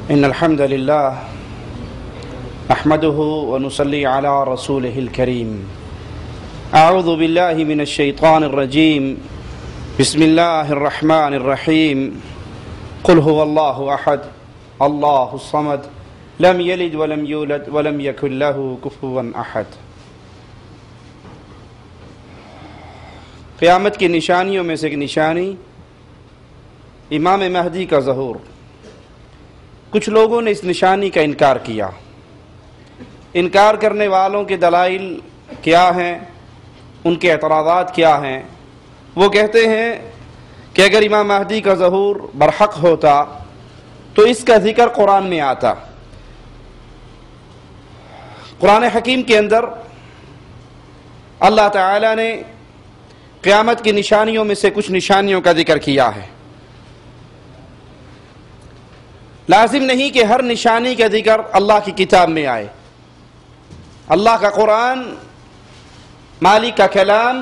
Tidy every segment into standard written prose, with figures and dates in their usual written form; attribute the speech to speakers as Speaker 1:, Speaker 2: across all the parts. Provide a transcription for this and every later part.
Speaker 1: إن الحمد لله نحمده ونصلي على رسوله الكريم. أعوذ بالله من الشيطان الرجيم. بسم الله الرحمن الرحيم. قل هو الله أحد الله الصمد لم يلد ولم يولد ولم يكن له كفوا أحد. قیامت کی نشانیوں میں سے ایک نشانی امام مہدی کا ظہور. کچھ لوگوں نے اس نشانی کا انکار کیا. انکار کرنے والوں کے دلائل کیا ہیں، ان کے اعتراضات کیا ہیں؟ وہ کہتے ہیں کہ اگر امام مہدی کا ظہور برحق ہوتا تو اس کا ذکر قرآن میں آتا. قرآن حکیم کے اندر اللہ تعالی نے قیامت کی نشانیوں میں سے کچھ نشانیوں کا ذکر کیا ہے. لازم نہیں کہ ہر نشانی کا ذکر اللہ کی کتاب میں آئے. اللہ کا قرآن، مالک کا کلام،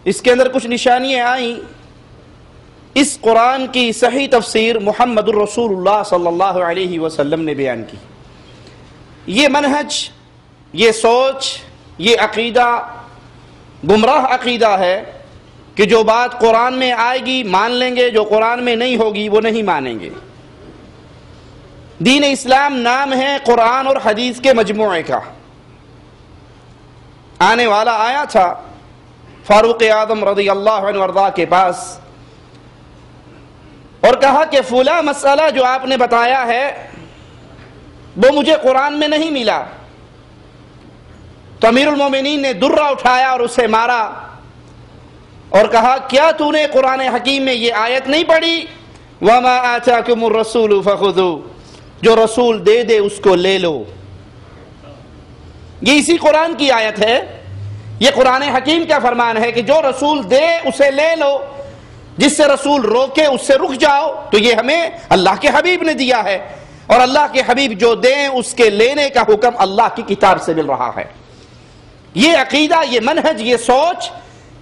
Speaker 1: اس کے اندر کچھ نشانیاں آئیں. اس قرآن کی صحیح تفسیر محمد الرسول اللہ صلی اللہ علیہ وسلم نے بیان کی. یہ منہج، یہ سوچ، یہ عقیدہ گمراہ عقیدہ ہے کہ جو بات قرآن میں آئے گی مان لیں گے، جو قرآن میں نہیں ہوگی وہ نہیں مانیں گے. دین اسلام نام ہے قرآن اور حدیث کے مجموعے کا. آنے والا آیا تھا فاروق اعظم رضی اللہ عنہ وارضاہ کے پاس اور کہا کہ فلاں مسئلہ جو آپ نے بتایا ہے وہ مجھے قرآن میں نہیں ملا. تو امیر المومنین نے درہ اٹھایا اور اسے مارا اور کہا کیا تو نے قرآن حکیم میں یہ آیت نہیں پڑھی؟ وَمَا آتَاكُمُ الرَّسُولُ فَخُذُوا، جو رسول دے دے اس کو لے لو. یہ اسی قرآن کی آیت ہے. یہ قرآن حکیم کا فرمان ہے کہ جو رسول دے اسے لے لو، جس سے رسول روکے اس سے رک جاؤ. تو یہ ہمیں اللہ کے حبیب نے دیا ہے، اور اللہ کے حبیب جو دیں اس کے لینے کا حکم اللہ کی کتاب سے مل رہا ہے. یہ عقیدہ، یہ منہج، یہ سوچ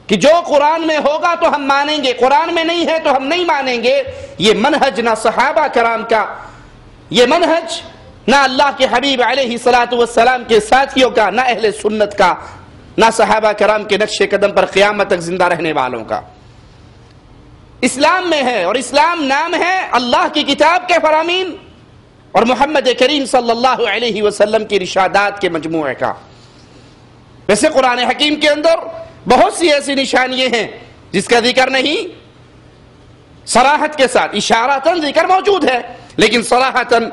Speaker 1: کہ جو قرآن میں ہوگا تو ہم مانیں گے، قرآن میں نہیں ہے تو ہم نہیں مانیں گے، یہ منہج نہ صحابہ کرام کا، یہ منہج نہ اللہ کے حبیب علیہ الصلاۃ والسلام کے ساتھیوں کا، نہ اہل سنت کا، نہ صحابہ کرام کے نقش قدم پر قیامت تک زندہ رہنے والوں کا. اسلام میں ہے، اور اسلام نام ہے اللہ کی کتاب کے فرامین اور محمد کریم صلی اللہ علیہ وسلم کی ارشادات کے مجموعے کا. ویسے قرآن حکیم کے اندر بہت سی ایسی نشانیاں ہیں جس کا ذکر نہیں، صراحت کے ساتھ اشارتاً ذکر موجود ہے لیکن صراحتاً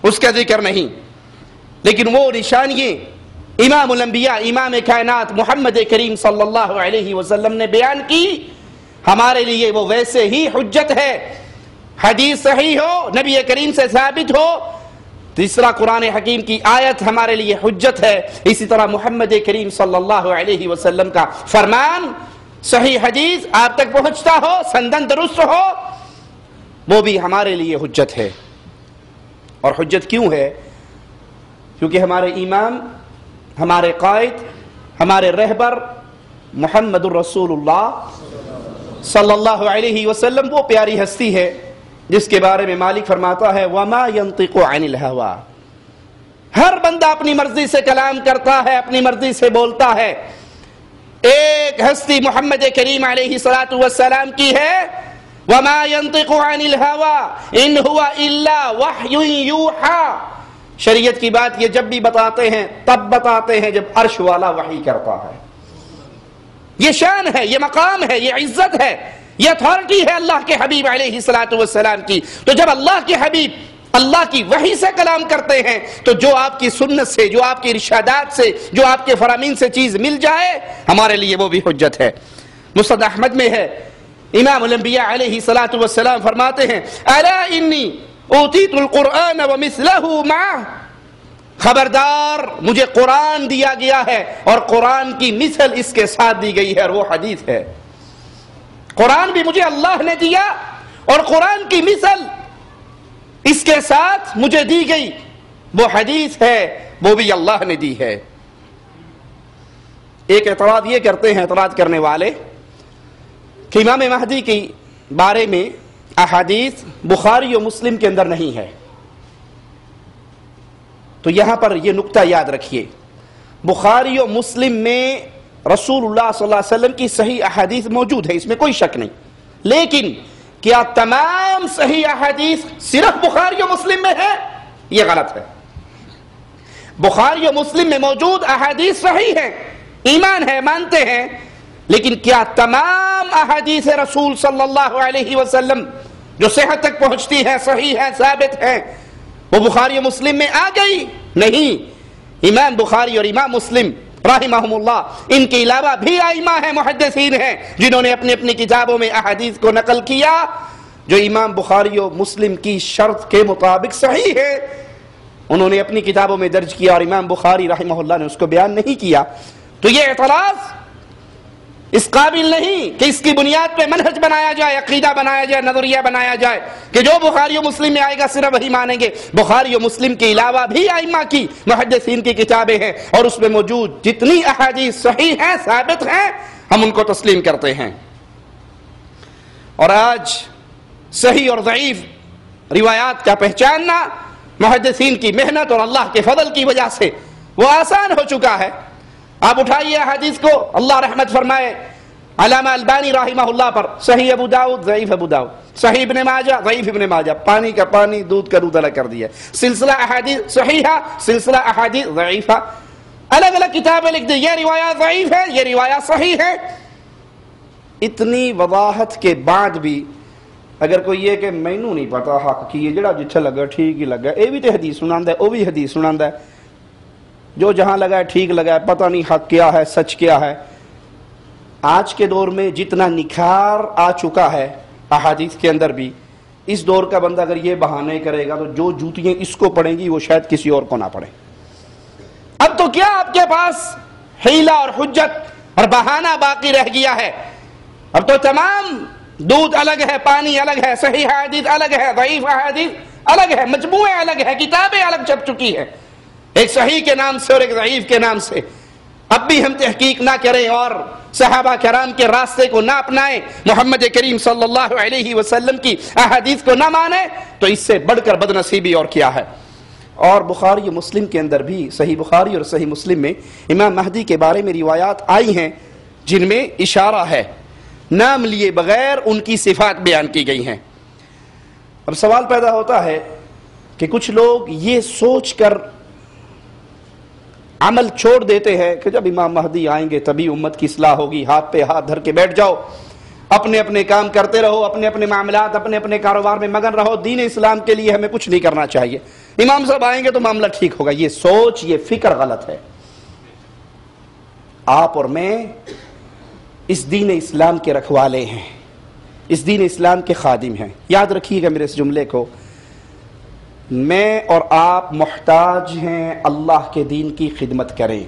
Speaker 1: اس کا ذکر نہیں. لیکن وہ نشانیاں امام الانبیاء، امام کائنات محمد کریم صلی اللہ علیہ وسلم نے بیان کی، ہمارے لیے وہ ویسے ہی حجت ہے. حدیث صحیح ہو، نبی کریم سے ثابت ہو، تیسرا قرآن حکیم کی آیت ہمارے لیے حجت ہے. اسی طرح محمد کریم صلی اللہ علیہ وسلم کا فرمان، صحیح حدیث آپ تک پہنچتا ہو، سندن درست ہو، وہ بھی ہمارے لیے حجت ہے. اور حجت کیوں ہے؟ کیونکہ ہمارے امام، ہمارے قائد، ہمارے رہبر محمد الرسول اللہ صلی اللہ علیہ وسلم وہ پیاری ہستی ہے جس کے بارے میں مالک فرماتا ہے وَمَا يَنطِقُ عَنِ الْهَوَىٰ. ہر بندہ اپنی مرضی سے کلام کرتا ہے، اپنی مرضی سے بولتا ہے. ایک ہستی محمد کریم علیہ الصلاۃ والسلام کی ہے، وَمَا يَنطِقُ عَنِ الْهَوَىٰ إِنْ هُوَ إِلَّا وَحْيٌ يُوحَىٰ. شریعت کی بات یہ جب بھی بتاتے ہیں تب بتاتے ہیں جب عرش والا وحی کرتا ہے. یہ شان ہے، یہ مقام ہے، یہ عزت ہے، یہ اتھارٹی ہے اللہ کے حبیب علیہ الصلاۃ والسلام کی. تو جب اللہ کے حبیب اللہ کی وحی سے کلام کرتے ہیں تو جو آپ کی سنت سے، جو آپ کی ارشادات سے، جو آپ کے فرامین سے چیز مل جائے ہمارے لیے وہ بھی حجت ہے. مسند احمد میں ہے، امام الانبیاء علیہ الصلاۃ والسلام فرماتے ہیں الا انی اوتیت القرآن ومثلہ معہ، خبردار مجھے قرآن دیا گیا ہے اور قرآن کی مثل اس کے ساتھ دی گئی ہے، اور وہ حدیث ہے. قرآن بھی مجھے اللہ نے دیا اور قرآن کی مثل اس کے ساتھ مجھے دی گئی، وہ حدیث ہے، وہ بھی اللہ نے دی ہے. ایک اعتراض یہ کرتے ہیں اعتراض کرنے والے کہ امام مہدی کے بارے میں احادیث بخاری و مسلم کے اندر نہیں ہے. تو یہاں پر یہ نقطہ یاد رکھیے، بخاری و مسلم میں رسول اللہ صلی اللہ علیہ وسلم کی صحیح احادیث موجود ہے، اس میں کوئی شک نہیں، لیکن کیا تمام صحیح احادیث صرف بخاری و مسلم میں ہے؟ یہ غلط ہے۔ بخاری و مسلم میں موجود احادیث صحیح ہیں، ایمان ہے، مانتے ہیں، لیکن کیا تمام احادیث رسول صلی اللہ علیہ وسلم جو صحت تک پہنچتی ہیں، صحیح ہیں، ثابت ہیں، وہ بخاری و مسلم میں آ گئی؟ نہیں۔ امام بخاری اور امام مسلم رحمہم اللہ، ان کے علاوہ بھی ائمہ ہیں، محدثین ہیں، جنہوں نے اپنی اپنی کتابوں میں احادیث کو نقل کیا جو امام بخاری و مسلم کی شرط کے مطابق صحیح ہے، انہوں نے اپنی کتابوں میں درج کیا اور امام بخاری رحمہ اللہ نے اس کو بیان نہیں کیا۔ تو یہ اعتراض اس قابل نہیں کہ اس کی بنیاد پہ منہج بنایا جائے، عقیدہ بنایا جائے، نظریہ بنایا جائے کہ جو بخاری و مسلم میں آئے گا صرف وہی مانیں گے۔ بخاری و مسلم کے علاوہ بھی ائمہ کی، محدثین کی کتابیں ہیں، اور اس میں موجود جتنی احادیث صحیح ہیں، ثابت ہیں، ہم ان کو تسلیم کرتے ہیں۔ اور آج صحیح اور ضعیف روایات کا پہچاننا محدثین کی محنت اور اللہ کے فضل کی وجہ سے وہ آسان ہو چکا ہے۔ آپ اٹھائیے حدیث کو، اللہ رحمت فرمائے علامہ البانی رحمہ اللہ پر، صحیح ابو داؤد، ضعیف ابو داؤد، صحیح ابن ماجہ، ضعیف ابن ماجہ، پانی کا پانی، دودھ کا دودھ الگ کر دیا، سلسلہ احادیث صحیحہ، سلسلہ احادیث ضعیفہ، الگ الگ کتابیں لکھ دی، یہ روایات ضعیف ہے، یہ روایات صحیح ہے۔ اتنی وضاحت کے بعد بھی اگر کوئی یہ کہ مینوں نہیں پتا حق کی، یہ جڑا جتھے لگا ٹھیک ہی لگا، یہ بھی تو حدیث سناندا ہے، وہ بھی حدیث سناندا ہے، جو جہاں لگا ہے ٹھیک لگا ہے، پتہ نہیں حق کیا ہے، سچ کیا ہے۔ آج کے دور میں جتنا نکھار آ چکا ہے احادیث کے اندر بھی، اس دور کا بندہ اگر یہ بہانے کرے گا تو جو جوتیاں اس کو پڑیں گی وہ شاید کسی اور کو نہ پڑیں۔ اب تو کیا آپ کے پاس حیلہ اور حجت اور بہانہ باقی رہ گیا ہے؟ اب تو تمام دودھ الگ ہے، پانی الگ ہے، صحیح حدیث الگ ہے، ضعیف حدیث الگ ہے، مجموعے الگ ہے، کتابیں الگ چھپ چکی ہے، ایک صحیح کے نام سے اور ایک ضعیف کے نام سے۔ اب بھی ہم تحقیق نہ کریں اور صحابہ کرام کے راستے کو نہ اپنائیں، محمد کریم صلی اللہ علیہ وسلم کی احادیث کو نہ مانیں، تو اس سے بڑھ کر بد نصیبی اور کیا ہے۔ اور بخاری و مسلم کے اندر بھی، صحیح بخاری اور صحیح مسلم میں امام مہدی کے بارے میں روایات آئی ہیں جن میں اشارہ ہے، نام لیے بغیر ان کی صفات بیان کی گئی ہیں۔ اب سوال پیدا ہوتا ہے کہ کچھ لوگ یہ سوچ کر عمل چھوڑ دیتے ہیں کہ جب امام مہدی آئیں گے تبھی امت کی اصلاح ہوگی، ہاتھ پہ ہاتھ دھر کے بیٹھ جاؤ، اپنے اپنے کام کرتے رہو، اپنے اپنے معاملات، اپنے اپنے کاروبار میں مگن رہو، دین اسلام کے لیے ہمیں کچھ نہیں کرنا چاہیے، امام صاحب آئیں گے تو معاملہ ٹھیک ہوگا۔ یہ سوچ، یہ فکر غلط ہے۔ آپ اور میں اس دین اسلام کے رکھوالے ہیں، اس دین اسلام کے خادم ہیں۔ یاد رکھیے گا میرے اس جملے کو، میں اور آپ محتاج ہیں اللہ کے دین کی خدمت کریں،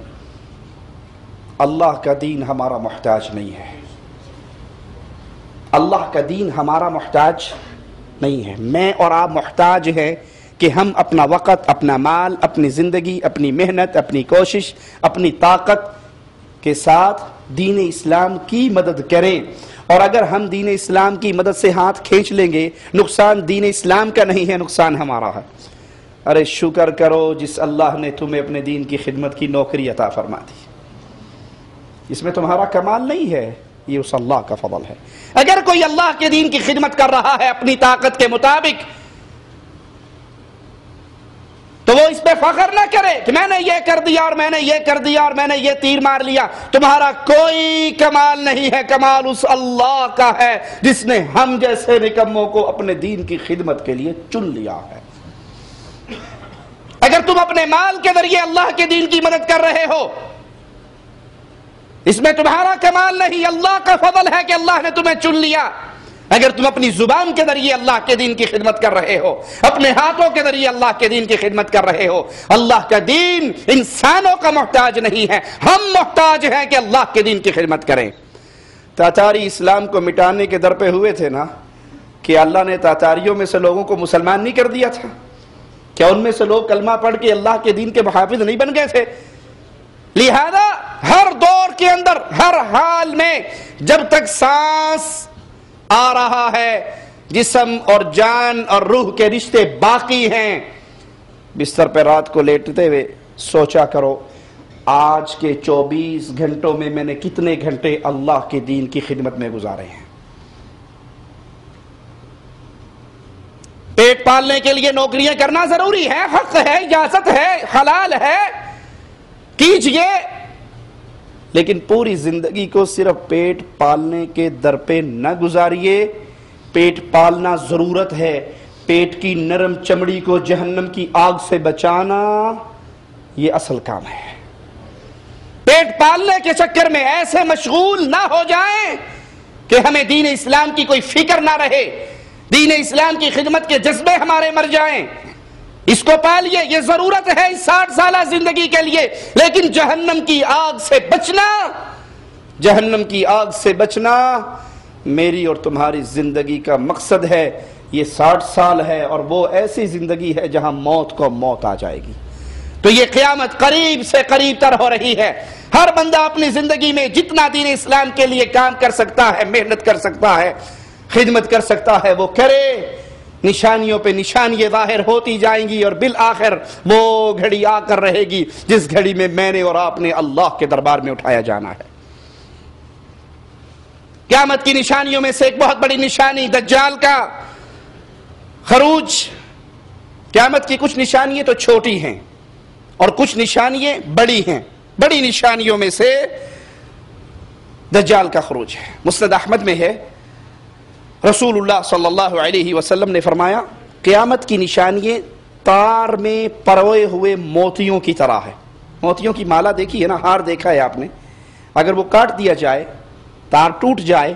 Speaker 1: اللہ کا دین ہمارا محتاج نہیں ہے، اللہ کا دین ہمارا محتاج نہیں ہے۔ میں اور آپ محتاج ہیں کہ ہم اپنا وقت، اپنا مال، اپنی زندگی، اپنی محنت، اپنی کوشش، اپنی طاقت کے ساتھ دین اسلام کی مدد کریں، اور اگر ہم دین اسلام کی مدد سے ہاتھ کھینچ لیں گے، نقصان دین اسلام کا نہیں ہے، نقصان ہمارا ہے۔ ارے شکر کرو جس اللہ نے تمہیں اپنے دین کی خدمت کی نوکری عطا فرما دی، اس میں تمہارا کمال نہیں ہے، یہ اس اللہ کا فضل ہے۔ اگر کوئی اللہ کے دین کی خدمت کر رہا ہے اپنی طاقت کے مطابق، تو وہ اس پہ فخر نہ کرے کہ میں نے یہ کر دیا اور میں نے یہ کر دیا اور میں نے یہ تیر مار لیا۔ تمہارا کوئی کمال نہیں ہے، کمال اس اللہ کا ہے جس نے ہم جیسے نکموں کو اپنے دین کی خدمت کے لیے چن لیا ہے۔ اگر تم اپنے مال کے ذریعے اللہ کے دین کی مدد کر رہے ہو، اس میں تمہارا کمال نہیں، اللہ کا فضل ہے کہ اللہ نے تمہیں چن لیا۔ اگر تم اپنی زبان کے ذریعے اللہ کے دین کی خدمت کر رہے ہو، اپنے ہاتھوں کے ذریعے اللہ کے دین کی خدمت کر رہے ہو، اللہ کا دین انسانوں کا محتاج نہیں ہے، ہم محتاج ہیں کہ اللہ کے دین کی خدمت کریں۔ تاتاری اسلام کو مٹانے کے در پہ ہوئے تھے نا، کہ اللہ نے تاتاریوں میں سے لوگوں کو مسلمان نہیں کر دیا تھا؟ کیا ان میں سے لوگ کلمہ پڑھ کے اللہ کے دین کے محافظ نہیں بن گئے تھے؟ لہذا ہر دور کے اندر، ہر حال میں، جب تک سانس آ رہا ہے، جسم اور جان اور روح کے رشتے باقی ہیں، بستر پہ رات کو لیٹتے ہوئے سوچا کرو آج کے 24 گھنٹوں میں نے کتنے گھنٹے اللہ کے دین کی خدمت میں گزارے ہیں۔ پیٹ پالنے کے لیے نوکریاں کرنا ضروری ہے، حق ہے، اجازت ہے، حلال ہے، کیجئے، لیکن پوری زندگی کو صرف پیٹ پالنے کے در پہ نہ گزاریے۔ پیٹ پالنا ضرورت ہے، پیٹ کی نرم چمڑی کو جہنم کی آگ سے بچانا یہ اصل کام ہے۔ پیٹ پالنے کے چکر میں ایسے مشغول نہ ہو جائیں کہ ہمیں دین اسلام کی کوئی فکر نہ رہے، دین اسلام کی خدمت کے جذبے ہمارے مر جائیں۔ اس کو پالیے، یہ ضرورت ہے اس 60 سالہ زندگی کے لیے، لیکن جہنم کی آگ سے بچنا، جہنم کی آگ سے بچنا میری اور تمہاری زندگی کا مقصد ہے۔ یہ 60 سال ہے اور وہ ایسی زندگی ہے جہاں موت کو موت آ جائے گی۔ تو یہ قیامت قریب سے قریب تر ہو رہی ہے۔ ہر بندہ اپنی زندگی میں جتنا دین اسلام کے لیے کام کر سکتا ہے، محنت کر سکتا ہے، خدمت کر سکتا ہے، وہ کرے۔ نشانیوں پہ نشانیاں ظاہر ہوتی جائیں گی اور بالآخر وہ گھڑی آ کر رہے گی جس گھڑی میں میں نے اور آپ نے اللہ کے دربار میں اٹھایا جانا ہے۔ قیامت کی نشانیوں میں سے ایک بہت بڑی نشانی دجال کا خروج۔ قیامت کی کچھ نشانیاں تو چھوٹی ہیں اور کچھ نشانیاں بڑی ہیں۔ بڑی نشانیوں میں سے دجال کا خروج ہے۔ مسند احمد میں ہے، رسول اللہ صلی اللہ علیہ وسلم نے فرمایا قیامت کی نشانیاں تار میں پروئے ہوئے موتیوں کی طرح ہے۔ موتیوں کی مالا دیکھی ہے نا، ہار دیکھا ہے آپ نے، اگر وہ کاٹ دیا جائے، تار ٹوٹ جائے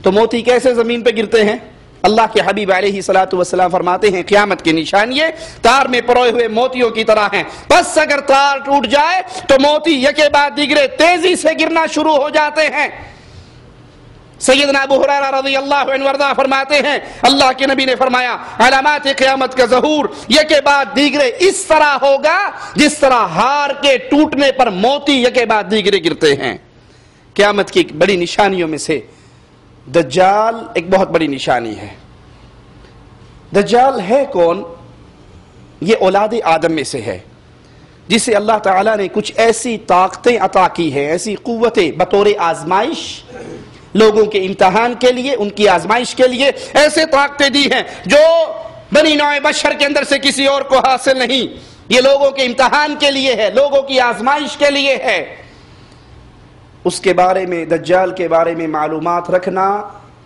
Speaker 1: تو موتی کیسے زمین پہ گرتے ہیں؟ اللہ کے حبیب علیہ السلام فرماتے ہیں قیامت کی نشانیاں تار میں پروئے ہوئے موتیوں کی طرح ہیں، بس اگر تار ٹوٹ جائے تو موتی یکے بعد دیگرے تیزی سے گرنا شروع ہو جاتے ہیں۔ سیدنا ابو ہریرہ رضی اللہ عنہ وارضاہ فرماتے ہیں اللہ کے نبی نے فرمایا علامات قیامت کا ظہور یکے بعد دیگرے اس طرح ہوگا جس طرح ہار کے ٹوٹنے پر موتی یکے بعد دیگرے گرتے ہیں۔ قیامت کی بڑی نشانیوں میں سے دجال ایک بہت بڑی نشانی ہے۔ دجال ہے کون؟ یہ اولاد آدم میں سے ہے، جسے اللہ تعالیٰ نے کچھ ایسی طاقتیں عطا کی ہیں، ایسی قوتیں بطور آزمائش، لوگوں کے امتحان کے لیے، ان کی آزمائش کے لیے ایسے طاقتیں دی ہیں جو بنی نوع بشر کے اندر سے کسی اور کو حاصل نہیں۔ یہ لوگوں کے امتحان کے لیے ہے، لوگوں کی آزمائش کے لیے ہے۔ اس کے بارے میں، دجال کے بارے میں معلومات رکھنا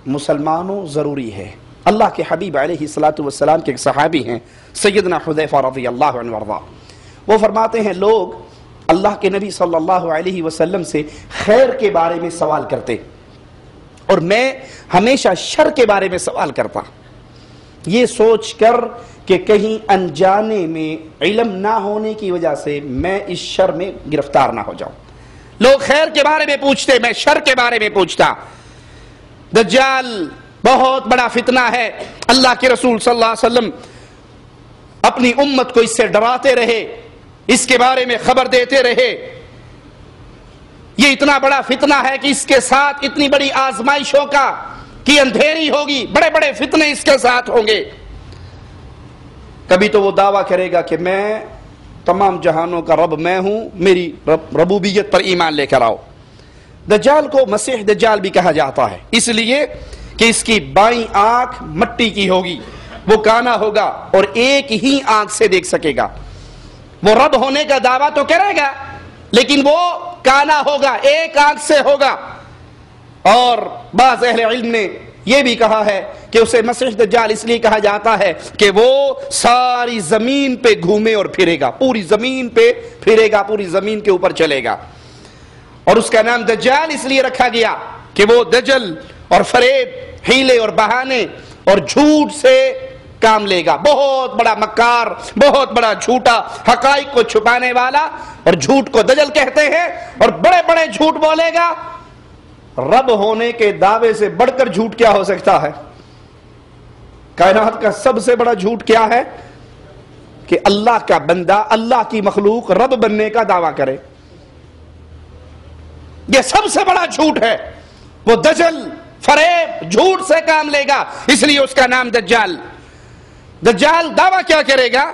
Speaker 1: مسلمانوں ضروری ہے۔ اللہ کے حبیب علیہ السلام کے ایک صحابی ہیں سیدنا حذیفہ رضی اللہ عنہ وارضاہ، وہ فرماتے ہیں لوگ اللہ کے نبی صلی اللہ علیہ وسلم سے خیر کے بارے میں سوال کرتے اور میں ہمیشہ شر کے بارے میں سوال کرتا، یہ سوچ کر کہ کہیں انجانے میں علم نہ ہونے کی وجہ سے میں اس شر میں گرفتار نہ ہو جاؤں۔ لوگ خیر کے بارے میں پوچھتے، میں شر کے بارے میں پوچھتا۔ دجال بہت بڑا فتنہ ہے۔ اللہ کے رسول صلی اللہ علیہ وسلم اپنی امت کو اس سے ڈراتے رہے، اس کے بارے میں خبر دیتے رہے۔ یہ اتنا بڑا فتنہ ہے کہ اس کے ساتھ اتنی بڑی آزمائشوں کی اندھیری ہوگی، بڑے بڑے فتنے اس کے ساتھ ہوں گے۔ کبھی تو وہ دعویٰ کرے گا کہ میں تمام جہانوں کا رب میں ہوں، میری ربوبیت پر ایمان لے کر آؤ۔ دجال کو مسیح دجال بھی کہا جاتا ہے، اس لیے کہ اس کی بائیں آنکھ مٹی کی ہوگی، وہ کانا ہوگا اور ایک ہی آنکھ سے دیکھ سکے گا۔ وہ رب ہونے کا دعویٰ تو کرے گا لیکن وہ کانا ہوگا، ایک آنکھ سے ہوگا۔ اور بعض اہل علم نے یہ بھی کہا ہے کہ اسے مسیح دجال اس لیے کہا جاتا ہے کہ وہ ساری زمین پہ گھومے اور پھرے گا، پوری زمین پہ پھرے گا، پوری زمین کے اوپر چلے گا۔ اور اس کا نام دجال اس لیے رکھا گیا کہ وہ دجل اور فریب، ہیلے اور بہانے اور جھوٹ سے کام لے گا، بہت بڑا مکار، بہت بڑا جھوٹا، حقائق کو چھپانے والا، اور جھوٹ کو دجل کہتے ہیں، اور بڑے بڑے جھوٹ بولے گا۔ رب ہونے کے دعوے سے بڑھ کر جھوٹ کیا ہو سکتا ہے؟ کائنات کا سب سے بڑا جھوٹ کیا ہے؟ کہ اللہ کا بندہ، اللہ کی مخلوق رب بننے کا دعویٰ کرے۔ یہ سب سے بڑا جھوٹ ہے۔ وہ دجل، فریب، جھوٹ سے کام لے گا، اس لیے اس کا نام دجال۔ دجال دعویٰ کیا کرے گا؟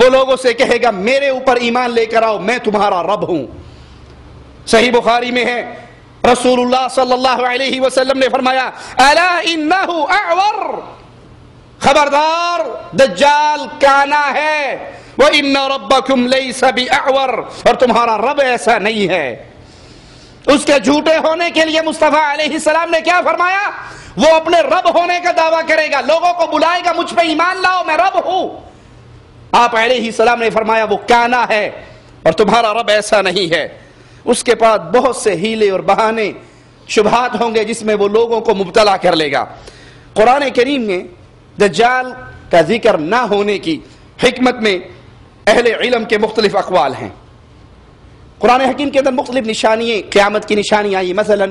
Speaker 1: وہ لوگوں سے کہے گا میرے اوپر ایمان لے کر آؤ، میں تمہارا رب ہوں۔ صحیح بخاری میں ہے، رسول اللہ صلی اللہ علیہ وسلم نے فرمایا الا انہ اعور، خبردار دجال کانا ہے، وان ربکم لیس باعور، اور تمہارا رب ایسا نہیں ہے۔ اس کے جھوٹے ہونے کے لیے مصطفیٰ علیہ السلام نے کیا فرمایا؟ وہ اپنے رب ہونے کا دعویٰ کرے گا، لوگوں کو بلائے گا مجھ پہ ایمان لاؤ میں رب ہوں۔ آپ علیہ السلام نے فرمایا وہ کانا ہے اور تمہارا رب ایسا نہیں ہے۔ اس کے بعد بہت سے ہیلے اور بہانے شبہات ہوں گے جس میں وہ لوگوں کو مبتلا کر لے گا۔ قرآن کریم میں دجال کا ذکر نہ ہونے کی حکمت میں اہل علم کے مختلف اقوال ہیں۔ قرآن حکیم کے اندر مختلف نشانیاں، قیامت کی نشانیاں، یہ مثلا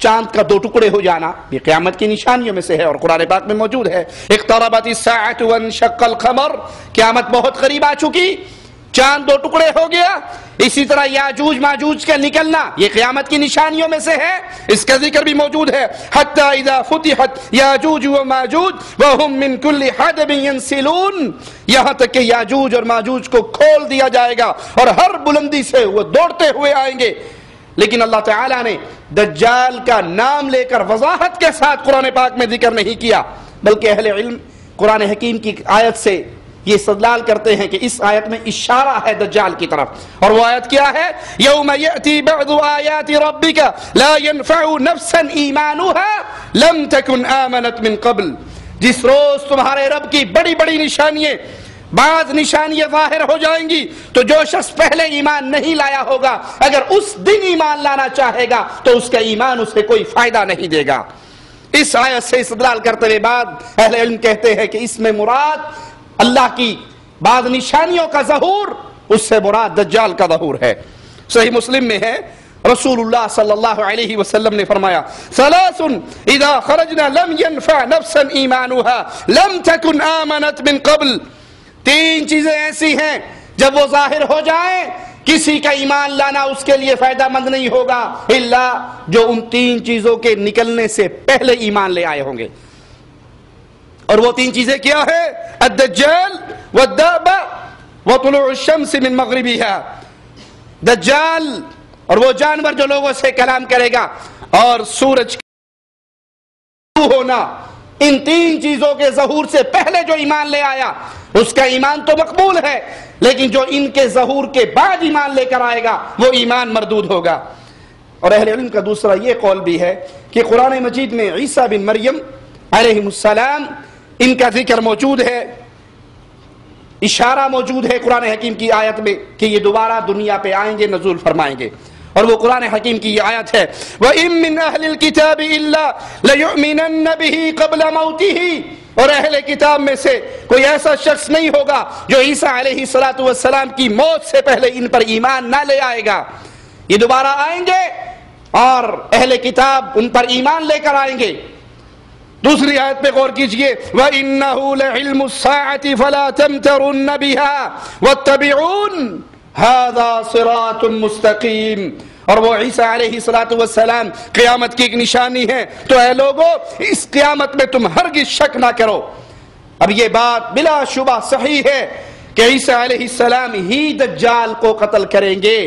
Speaker 1: چاند کا 2 ٹکڑے ہو جانا یہ قیامت کی نشانیوں میں سے ہے اور قرآن پاک میں موجود ہے۔ اقتربت الساعۃ وانشق القمر، قیامت بہت قریب آ چکی، چاند 2 ٹکڑے ہو گیا۔ اسی طرح یاجوج ماجوج کا نکلنا یہ قیامت کی نشانیوں میں سے ہے، اس کا ذکر بھی موجود ہے۔ حتی اذا فتحت یاجوج وماجوج وهم من كل حدب ينسلون، یہاں تک کہ یاجوج اور ماجوج کو کھول دیا جائے گا اور ہر بلندی سے وہ دوڑتے ہوئے آئیں گے۔ لیکن اللہ تعالیٰ نے دجال کا نام لے کر وضاحت کے ساتھ قرآن پاک میں ذکر نہیں کیا، بلکہ اہل علم قرآن حکیم کی آیت سے یہ استدلال کرتے ہیں کہ اس آیت میں اشارہ ہے دجال کی طرف، اور وہ آیت کیا ہے؟ یوم یأتی بعض آیات ربک لا ينفع نفسا ایمانها لم تکن آمنت من قبل، جس روز تمہارے رب کی بڑی بڑی نشانیاں، بعض نشانیاں ظاہر ہو جائیں گی تو جو شخص پہلے ایمان نہیں لایا ہوگا اگر اس دن ایمان لانا چاہے گا تو اس کا ایمان اسے کوئی فائدہ نہیں دے گا۔ اس آیت سے استدلال کرتے ہوئے بعد اہل علم کہتے ہیں کہ اس میں مراد اللہ کی بعض نشانیوں کا ظہور، اس سے مراد دجال کا ظہور ہے۔ صحیح مسلم میں ہے، رسول اللہ صلی اللہ علیہ وسلم نے فرمایا ثلاث اذا خرجنا لم ينفع نفسا ایمانها لم تكن آمنت من قبل، 3 چیزیں ایسی ہیں جب وہ ظاہر ہو جائیں کسی کا ایمان لانا اس کے لیے فائدہ مند نہیں ہوگا الا جو ان 3 چیزوں کے نکلنے سے پہلے ایمان لے آئے ہوں گے۔ اور وہ 3 چیزیں کیا ہے؟ الدجال والدابہ وطلوع الشمس من مغربها، دجال اور وہ جانور جو لوگوں سے کلام کرے گا اور سورج کا ہونا، ان 3 چیزوں کے ظہور سے پہلے جو ایمان لے آیا اس کا ایمان تو مقبول ہے، لیکن جو ان کے ظہور کے بعد ایمان لے کر آئے گا وہ ایمان مردود ہوگا۔ اور اہل علم کا دوسرا یہ قول بھی ہے کہ قرآن مجید میں عیسیٰ بن مریم علیہ السلام ان کا ذکر موجود ہے، اشارہ موجود ہے قرآن حکیم کی آیت میں کہ یہ دوبارہ دنیا پہ آئیں گے، نزول فرمائیں گے، اور وہ قرآن حکیم کی یہ آیت ہے وَإِن مِّنْ أَهْلِ الْكِتَابِ إِلَّا لَيُؤْمِنَنَّ بِهِ قَبْلَ مَوْتِهِ، اور اہل کتاب میں سے کوئی ایسا شخص نہیں ہوگا جو عیسیٰ علیہ السلام کی موت سے پہلے ان پر ایمان نہ لے آئے گا۔ یہ دوبارہ آئیں گے اور اہل کتاب ان پر ایمان لے کر آئیں گے۔ دوسری آیت پہ غور کیجئے وَإِنَّهُ لَعِلْمُ السَّاعَةِ فَلَا تَمْتَرُنَّ بِهَا وَاتَّبِعُونَ هَذَا صِرَاطٌ مُسْتَقِيمٌ، اور وہ عیسیٰ علیہ السلام قیامت کی ایک نشانی ہے، تو اے لوگو اس قیامت میں تم ہرگز شک نہ کرو۔ اب یہ بات بلا شبہ صحیح ہے کہ عیسیٰ علیہ السلام ہی دجال کو قتل کریں گے۔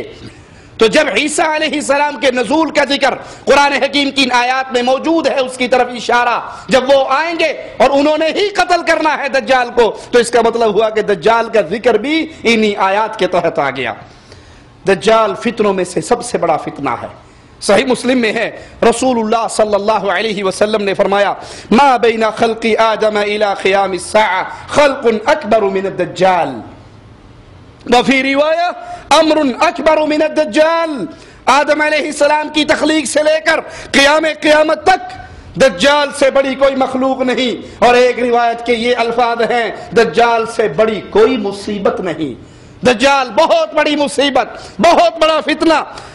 Speaker 1: تو جب عیسیٰ علیہ السلام کے نزول کا ذکر قرآن حکیم کی ان آیات میں موجود ہے، اس کی طرف اشارہ، جب وہ آئیں گے اور انہوں نے ہی قتل کرنا ہے دجال کو، تو اس کا مطلب ہوا کہ دجال کا ذکر بھی انہی آیات کے تحت آ گیا۔ دجال فتنوں میں سے سب سے بڑا فتنہ ہے۔ صحیح مسلم میں ہے، رسول اللہ صلی اللہ علیہ وسلم نے فرمایا ما بین خلق آدم الى قیام الساعہ خلق اکبر من الدجال، وفی روایہ امر اکبر من الدجال، آدم علیہ السلام کی تخلیق سے لے کر قیامت تک دجال سے بڑی کوئی مخلوق نہیں، اور ایک روایت کے یہ الفاظ ہیں دجال سے بڑی کوئی مصیبت نہیں۔ دجال بہت بڑی مصیبت، بہت بڑا فتنہ۔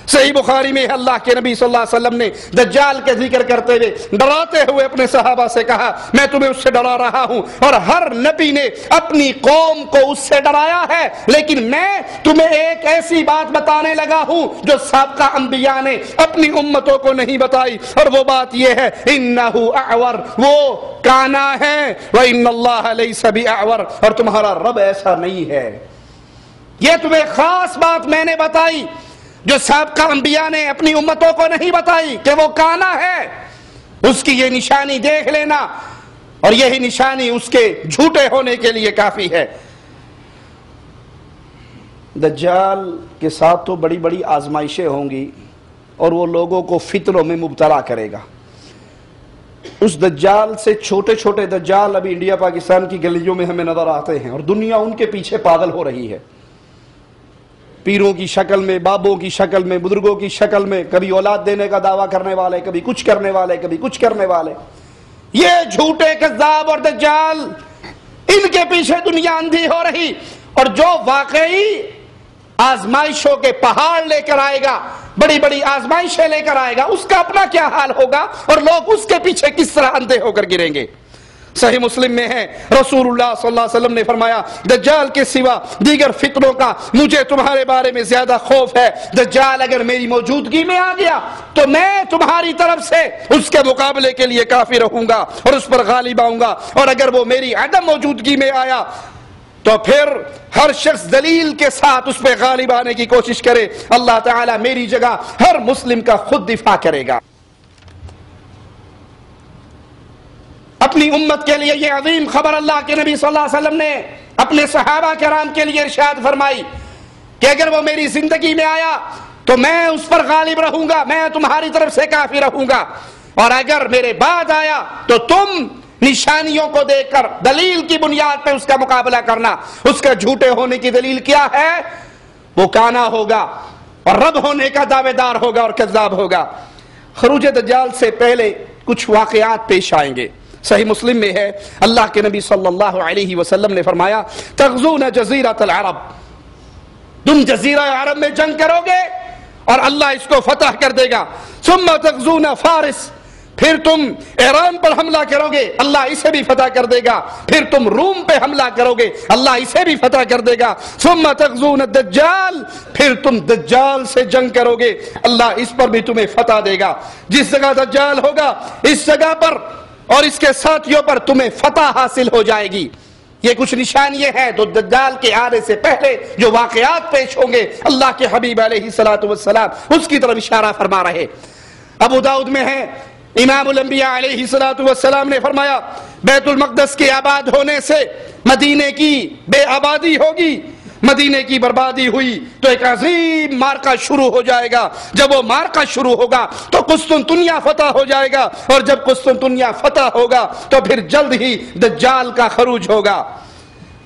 Speaker 1: صحیح بخاری میں اللہ کے نبی صلی اللہ علیہ وسلم نے دجال کے ذکر کرتے ہوئے ڈراتے ہوئے اپنے صحابہ سے کہا میں تمہیں اس سے ڈرا رہا ہوں، اور ہر نبی نے اپنی قوم کو اس سے ڈرایا ہے، لیکن میں تمہیں ایک ایسی بات بتانے لگا ہوں جو سابقہ انبیاء نے اپنی امتوں کو نہیں بتائی، اور وہ بات یہ ہے انہ اعور، وہ کانا ہے، وان اللہ لیس باعور، اور تمہارا رب ایسا نہیں ہے۔ یہ تمہیں خاص بات میں نے بتائی جو سابقہ انبیاء نے اپنی امتوں کو نہیں بتائی کہ وہ کانا ہے، اس کی یہ نشانی دیکھ لینا، اور یہی نشانی اس کے جھوٹے ہونے کے لیے کافی ہے۔ دجال کے ساتھ تو بڑی بڑی آزمائشیں ہوں گی اور وہ لوگوں کو فتنوں میں مبتلا کرے گا۔ اس دجال سے چھوٹے چھوٹے دجال ابھی انڈیا پاکستان کی گلیوں میں ہمیں نظر آتے ہیں، اور دنیا ان کے پیچھے پاگل ہو رہی ہے، پیروں کی شکل میں، بابوں کی شکل میں، بزرگوں کی شکل میں، کبھی اولاد دینے کا دعویٰ کرنے والے، کبھی کچھ کرنے والے، کبھی کچھ کرنے والے۔ یہ جھوٹے کذاب اور دجال، ان کے پیچھے دنیا اندھی ہو رہی، اور جو واقعی آزمائشوں کے پہاڑ لے کر آئے گا، بڑی بڑی آزمائشیں لے کر آئے گا، اس کا اپنا کیا حال ہوگا اور لوگ اس کے پیچھے کس طرح اندھے ہو کر گریں گے۔ صحیح مسلم میں ہے، رسول اللہ صلی اللہ علیہ وسلم نے فرمایا، دجال کے سوا دیگر فتنوں کا مجھے تمہارے بارے میں زیادہ خوف ہے۔ دجال اگر میری موجودگی میں آ گیا تو میں تمہاری طرف سے اس کے مقابلے کے لیے کافی رہوں گا اور اس پر غالب آؤں گا، اور اگر وہ میری عدم موجودگی میں آیا تو پھر ہر شخص دلیل کے ساتھ اس پہ غالب آنے کی کوشش کرے، اللہ تعالیٰ میری جگہ ہر مسلم کا خود دفاع کرے گا۔ اپنی امت کے لیے یہ عظیم خبر اللہ کے نبی صلی اللہ علیہ وسلم نے اپنے صحابہ کرام کے لیے ارشاد فرمائی کہ اگر وہ میری زندگی میں آیا تو میں اس پر غالب رہوں گا، میں تمہاری طرف سے کافی رہوں گا، اور اگر میرے بعد آیا تو تم نشانیوں کو دیکھ کر دلیل کی بنیاد پہ اس کا مقابلہ کرنا۔ اس کا جھوٹے ہونے کی دلیل کیا ہے؟ وہ کانا ہوگا اور رب ہونے کا دعوے دار ہوگا اور کذاب ہوگا۔ خروج دجال سے پہلے کچھ واقعات پیش آئیں گے۔ صحیح مسلم میں ہے، اللہ کے نبی صلی اللہ علیہ وسلم نے فرمایا، تغزون جزیرۃ العرب، تم جزیرہ عرب میں جنگ کرو گے اور اللہ اس کو فتح کر دے گا۔ ثم تغزون فارس، پھر تم ایران پر حملہ کرو گے، اللہ اسے بھی فتح کر دے گا۔ پھر تم روم پہ حملہ کرو گے، اللہ اسے بھی فتح کر دے گا۔ ثم تغزون الدجال، پھر تم دجال سے جنگ کرو گے، اللہ اس پر بھی تمہیں فتح دے گا۔ جس جگہ دجال ہوگا اس جگہ پر اور اس کے ساتھیوں پر تمہیں فتح حاصل ہو جائے گی۔ یہ کچھ نشانیاں ہیں تو دجال کے آنے سے پہلے جو واقعات پیش ہوں گے، اللہ کے حبیب علیہ الصلوۃ والسلام اس کی طرف اشارہ فرما رہے۔ ابو داؤد میں ہے، امام الانبیاء علیہ الصلوۃ والسلام نے فرمایا، بیت المقدس کے آباد ہونے سے مدینے کی بے آبادی ہوگی، مدینے کی بربادی ہوئی تو ایک عظیم مارکہ شروع ہو جائے گا۔ جب وہ مارکہ شروع ہوگا تو قسطنطنیہ فتح ہو جائے گا، اور جب قسطنطنیہ فتح ہوگا تو پھر جلد ہی دجال کا خروج ہوگا۔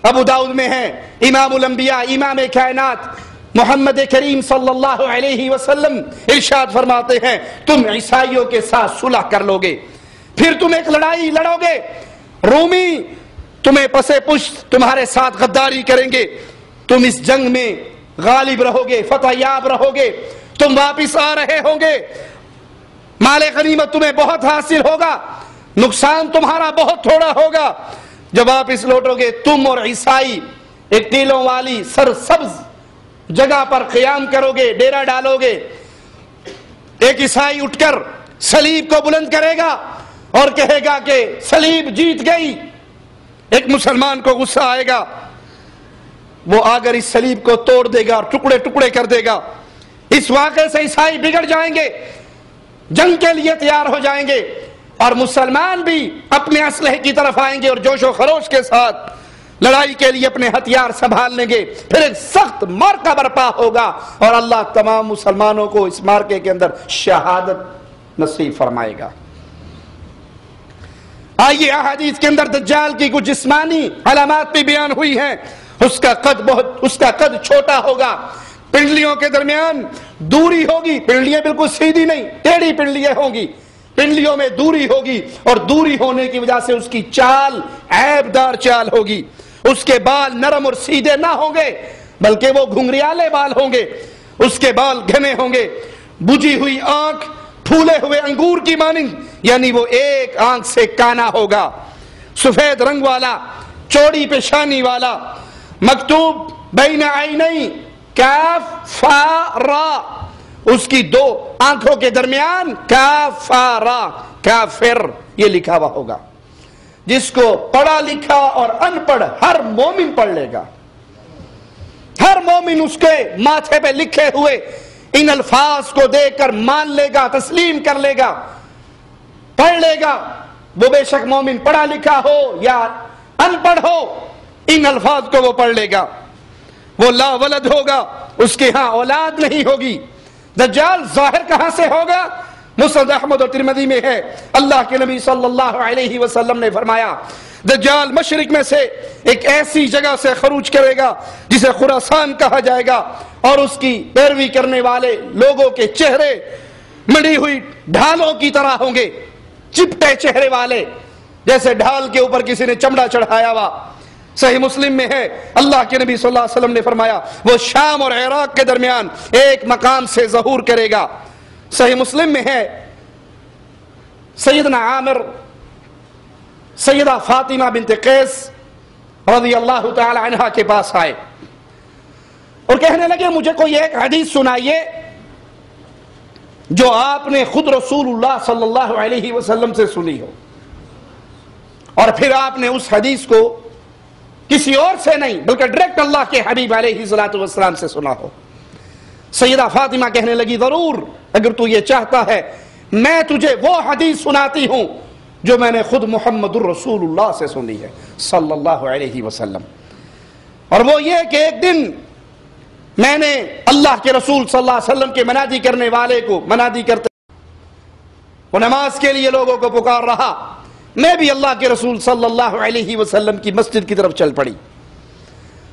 Speaker 1: ابو داؤد میں ہے، امام الانبیاء امام کائنات محمد کریم صلی اللہ علیہ وسلم ارشاد فرماتے ہیں، تم عیسائیوں کے ساتھ صلح کر لو گے، پھر تم ایک لڑائی لڑو گے، رومی تمہیں پسے پشت تمہارے ساتھ غداری کریں گے، تم اس جنگ میں غالب رہو گے، فتح یاب رہو گے، تم واپس آ رہے ہوں گے، مال غنیمت تمہیں بہت حاصل ہوگا، نقصان تمہارا بہت تھوڑا ہوگا۔ جب واپس لوٹو گے تم اور عیسائی ایک ٹیلوں والی سرسبز جگہ پر قیام کرو گے، ڈیرا ڈالو گے، ایک عیسائی اٹھ کر صلیب کو بلند کرے گا اور کہے گا کہ صلیب جیت گئی، ایک مسلمان کو غصہ آئے گا، وہ آ کر اس صلیب کو توڑ دے گا اور ٹکڑے ٹکڑے کر دے گا۔ اس واقعے سے عیسائی بگڑ جائیں گے، جنگ کے لیے تیار ہو جائیں گے، اور مسلمان بھی اپنے اسلحے کی طرف آئیں گے اور جوش و خروش کے ساتھ لڑائی کے لیے اپنے ہتھیار سنبھال لیں گے۔ پھر ایک سخت مارکہ برپا ہوگا اور اللہ تمام مسلمانوں کو اس مارکے کے اندر شہادت نصیب فرمائے گا۔ آئیے احادیث کے اندر دجال کی کچھ جسمانی علامات بھی بیان ہوئی ہیں۔ اس کا قد چھوٹا ہوگا، پنڈلیوں کے درمیان دوری ہوگی، پنڈلیاں بالکل سیدھی نہیں، ٹیڑھی پنڈلیاں ہوں گی، پنڈلیوں میں دوری ہوگی، اور دوری ہونے کی وجہ سے اس کی چال عیب دار چال ہوگی۔ اس کے بال نرم اور سیدھے نہ ہوں گے بلکہ وہ گھنگریالے بال ہوں گے، اس کے بال گھنے ہوں گے، بجھی ہوئی آنکھ پھولے ہوئے انگور کی مانند، یعنی وہ ایک آنکھ سے کانا ہوگا، سفید رنگ والا، چوڑی پیشانی والا، مکتوب بین عینی کاف فا را، اس کی دو آنکھوں کے درمیان کاف فا را، کافر یہ لکھا ہوا ہوگا، جس کو پڑھا لکھا اور ان پڑھ ہر مومن پڑھ لے گا، ہر ہر مومن اس کے ماتھے پہ لکھے ہوئے ان الفاظ کو دیکھ کر مان لے گا، تسلیم کر لے گا، پڑھ لے گا، وہ بے شک مومن پڑھا لکھا ہو یا ان پڑھ ہو، ان الفاظ کو وہ پڑھ لے گا، وہ لا ولد ہوگا، اس کے ہاں اولاد نہیں ہوگی۔ دجال ظاہر کہاں سے ہوگا؟ مسند احمد اور ترمذی میں ہے، اللہ کے نبی صلی اللہ علیہ وسلم نے فرمایا دجال مشرق میں سے ایک ایسی جگہ سے خروج کرے گا جسے خراسان کہا جائے گا، اور اس کی پیروی کرنے والے لوگوں کے چہرے مڑی ہوئی ڈھالوں کی طرح ہوں گے، چپٹے چہرے والے، جیسے ڈھال کے اوپر کسی نے چمڑا چڑھایا ہوا۔ صحیح مسلم میں ہے، اللہ کے نبی صلی اللہ علیہ وسلم نے فرمایا وہ شام اور عراق کے درمیان ایک مقام سے ظہور کرے گا۔ صحیح مسلم میں ہے، سیدنا عامر سیدہ فاطمہ بنت قیس رضی اللہ تعالی عنہا کے پاس آئے اور کہنے لگے مجھے کوئی ایک حدیث سنائیے جو آپ نے خود رسول اللہ صلی اللہ علیہ وسلم سے سنی ہو، اور پھر آپ نے اس حدیث کو کسی اور سے نہیں بلکہ ڈائریکٹ اللہ کے حبیب علیہ السلام سے سنا ہو۔ سیدہ فاطمہ کہنے لگی ضرور، اگر تو یہ چاہتا ہے میں تجھے وہ حدیث سناتی ہوں جو میں نے خود محمد الرسول اللہ سے سنی ہے صلی اللہ علیہ وسلم، اور وہ یہ کہ ایک دن میں نے اللہ کے رسول صلی اللہ علیہ وسلم کے منادی کرنے والے کو منادی کرتے وہ نماز کے لیے لوگوں کو پکار رہا، میں بھی اللہ کے رسول صلی اللہ علیہ وسلم کی مسجد کی طرف چل پڑی۔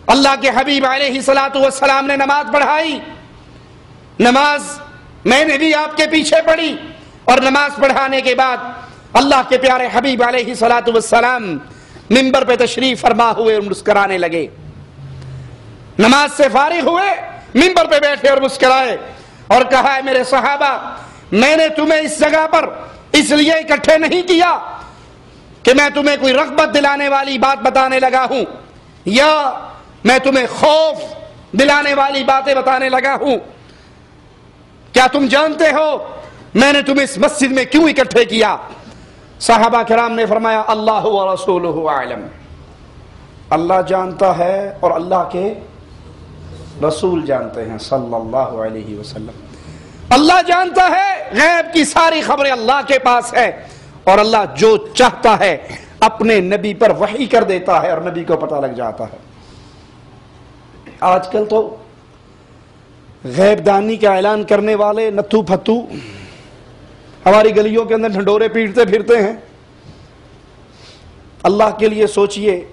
Speaker 1: اللہ کے حبیب علیہ السلام نے نماز پڑھائی، نماز میں نے بھی آپ کے پیچھے پڑھی، اور نماز پڑھانے کے بعد اللہ کے پیارے حبیب علیہ السلام منبر پہ تشریف فرما ہوئے اور مسکرانے لگے۔ نماز سے فارغ ہوئے، منبر پہ بیٹھے اور مسکرائے اور کہا ہے میرے صحابہ، میں نے تمہیں اس جگہ پر اس لیے اکٹھے نہیں کیا کہ میں تمہیں کوئی رغبت دلانے والی بات بتانے لگا ہوں یا میں تمہیں خوف دلانے والی باتیں بتانے لگا ہوں۔ کیا تم جانتے ہو میں نے تمہیں اس مسجد میں کیوں اکٹھے کیا؟ صحابہ کرام نے فرمایا اللہ و رسولہ اعلم، اللہ جانتا ہے اور اللہ کے رسول جانتے ہیں صلی اللہ علیہ وسلم۔ اللہ جانتا ہے، غیب کی ساری خبریں اللہ کے پاس ہے، اور اللہ جو چاہتا ہے اپنے نبی پر وحی کر دیتا ہے اور نبی کو پتہ لگ جاتا ہے۔ آج کل تو غیب دانی کا اعلان کرنے والے نتھو پھتو ہماری گلیوں کے اندر ڈھنڈورے پیٹتے پھرتے ہیں۔ اللہ کے لیے سوچئے،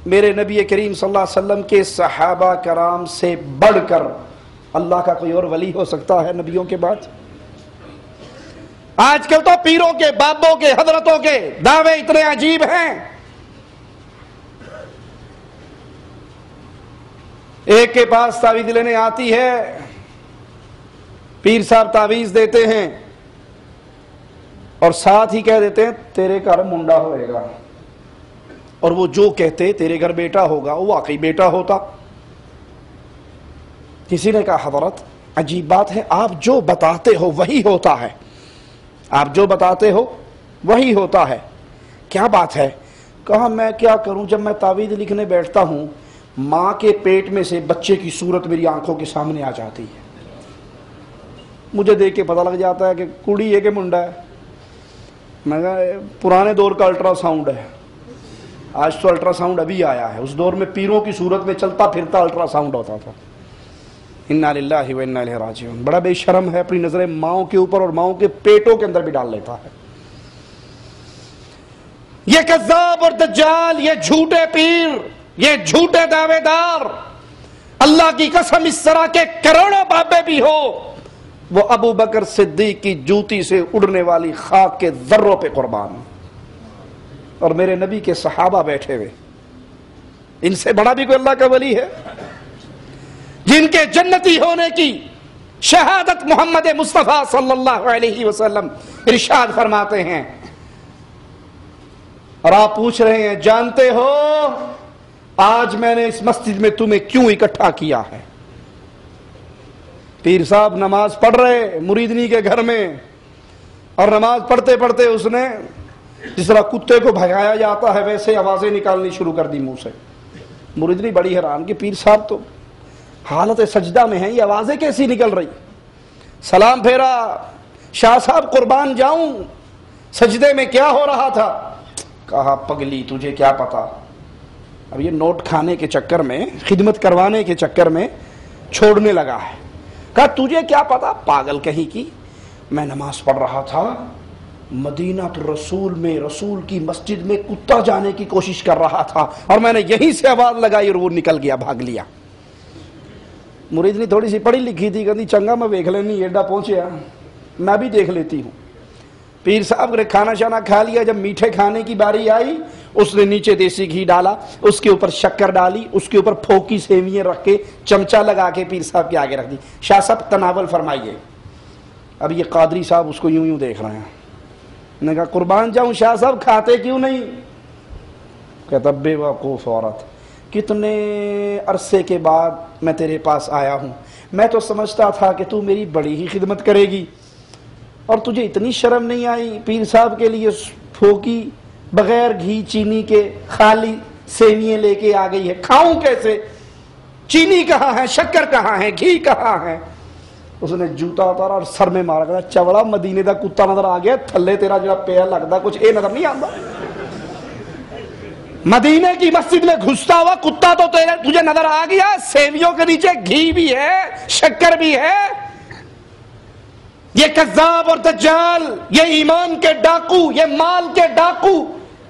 Speaker 1: میرے نبی کریم صلی اللہ علیہ وسلم کے صحابہ کرام سے بڑھ کر اللہ کا کوئی اور ولی ہو سکتا ہے نبیوں کے بعد؟ آج کل تو پیروں کے، بابوں کے، حضرتوں کے دعوے اتنے عجیب ہیں۔ ایک کے پاس تعویذ لینے آتی ہے، پیر صاحب تعویذ دیتے ہیں اور ساتھ ہی کہہ دیتے ہیں تیرے گھر منڈا ہوئے گا، اور وہ جو کہتے تیرے گھر بیٹا ہوگا وہ واقعی بیٹا ہوتا۔ کسی نے کہا حضرت عجیب بات ہے، آپ جو بتاتے ہو وہی ہوتا ہے، آپ جو بتاتے ہو وہی ہوتا ہے، کیا بات ہے؟ کہا میں کیا کروں، جب میں تعویذ لکھنے بیٹھتا ہوں ماں کے پیٹ میں سے بچے کی صورت میری آنکھوں کے سامنے آ جاتی ہے، مجھے دیکھ کے پتہ لگ جاتا ہے کہ کڑی ہے کہ منڈا ہے۔ میں کہا پرانے دور کا الٹرا ساؤنڈ ہے، آج تو الٹرا ساؤنڈ ابھی آیا ہے، اس دور میں پیروں کی صورت میں چلتا پھرتا الٹرا ساؤنڈ ہوتا تھا۔ انا للہ و انا الیہ راجعون۔ بڑا بے شرم ہے، اپنی نظریں ماؤں کے اوپر اور ماؤں کے پیٹوں کے اندر بھی ڈال لیتا ہے۔ یہ کذاب اور دجال، یہ جھوٹے پیر، یہ جھوٹے دعوے دار، اللہ کی قسم اس طرح کے کروڑوں بابے بھی ہو، وہ ابو بکر صدیق کی جوتی سے اڑنے والی خاک کے ذروں پہ قربان، اور میرے نبی کے صحابہ بیٹھے ہوئے، ان سے بڑا بھی کوئی اللہ کا ولی ہے؟ جن کے جنتی ہونے کی شہادت محمد مصطفیٰ صلی اللہ علیہ وسلم ارشاد فرماتے ہیں، اور آپ پوچھ رہے ہیں جانتے ہو آج میں نے اس مسجد میں تمہیں کیوں اکٹھا کیا ہے؟ پیر صاحب نماز پڑھ رہے مریدنی کے گھر میں، اور نماز پڑھتے پڑھتے اس نے جس طرح کتے کو بھگایا جاتا ہے ویسے آوازیں نکالنی شروع کر دی منہ سے۔ مریدنی بڑی حیران کہ پیر صاحب تو حالت سجدہ میں ہیں، یہ آوازیں کیسی نکل رہی؟ سلام پھیرا، شاہ صاحب قربان جاؤں، سجدے میں کیا ہو رہا تھا؟ کہا پگلی تجھے کیا پتا، اب یہ نوٹ کھانے کے چکر میں، خدمت کروانے کے چکر میں چھوڑنے لگا ہے۔ کہا تجھے کیا پتا پاگل کہیں کی، میں نماز پڑھ رہا تھا، مدینہ الرسول میں رسول کی مسجد میں کتا جانے کی کوشش کر رہا تھا اور میں نے یہیں سے آواز لگائی اور وہ نکل گیا، بھاگ لیا۔ مرید نے تھوڑی سی پڑھی لکھی تھی، کہتی چنگا میں دیکھ لینی ایڈا پہنچیا، میں بھی دیکھ لیتی ہوں۔ پیر صاحب نے کھانا شانا کھا لیا، جب میٹھے کھانے کی باری آئی اس نے نیچے دیسی گھی ڈالا، اس کے اوپر شکر ڈالی، اس کے اوپر پھوکی سیویاں رکھ کے چمچہ لگا کے پیر صاحب کے آگے رکھ دی۔ شاہ صاحب تناول فرمائیے۔ اب یہ قادری صاحب اس کو یوں یوں دیکھ رہے ہیں۔ نے کہا قربان جاؤں شاہ صاحب کھاتے کیوں نہیں؟ کہتا بے وقوف عورت، کتنے عرصے کے بعد میں تیرے پاس آیا ہوں، میں تو سمجھتا تھا کہ تو میری بڑی ہی خدمت کرے گی اور تجھے اتنی شرم نہیں آئی پیر صاحب کے لیے پھوکی بغیر گھی چینی کے خالی سیویاں لے کے آ گئی ہے، کھاؤں کیسے؟ چینی کہاں ہے، شکر کہاں ہے، گھی کہاں ہے؟ اس نے جوتا اتارا اور سر میں مارا، کہا چوڑا مدینے دا کتا نظر آ گیا، تھلے تیرا جڑا پیا لگتا کچھ اے نظر نہیں آتا؟ مدینے کی مسجد میں گھستا ہوا کتا تو تجھے نظر آ گیا، سیویوں کے نیچے گھی بھی ہے، شکر بھی ہے۔ یہ کذاب اور دجال، یہ ایمان کے ڈاکو، یہ مال کے ڈاکو،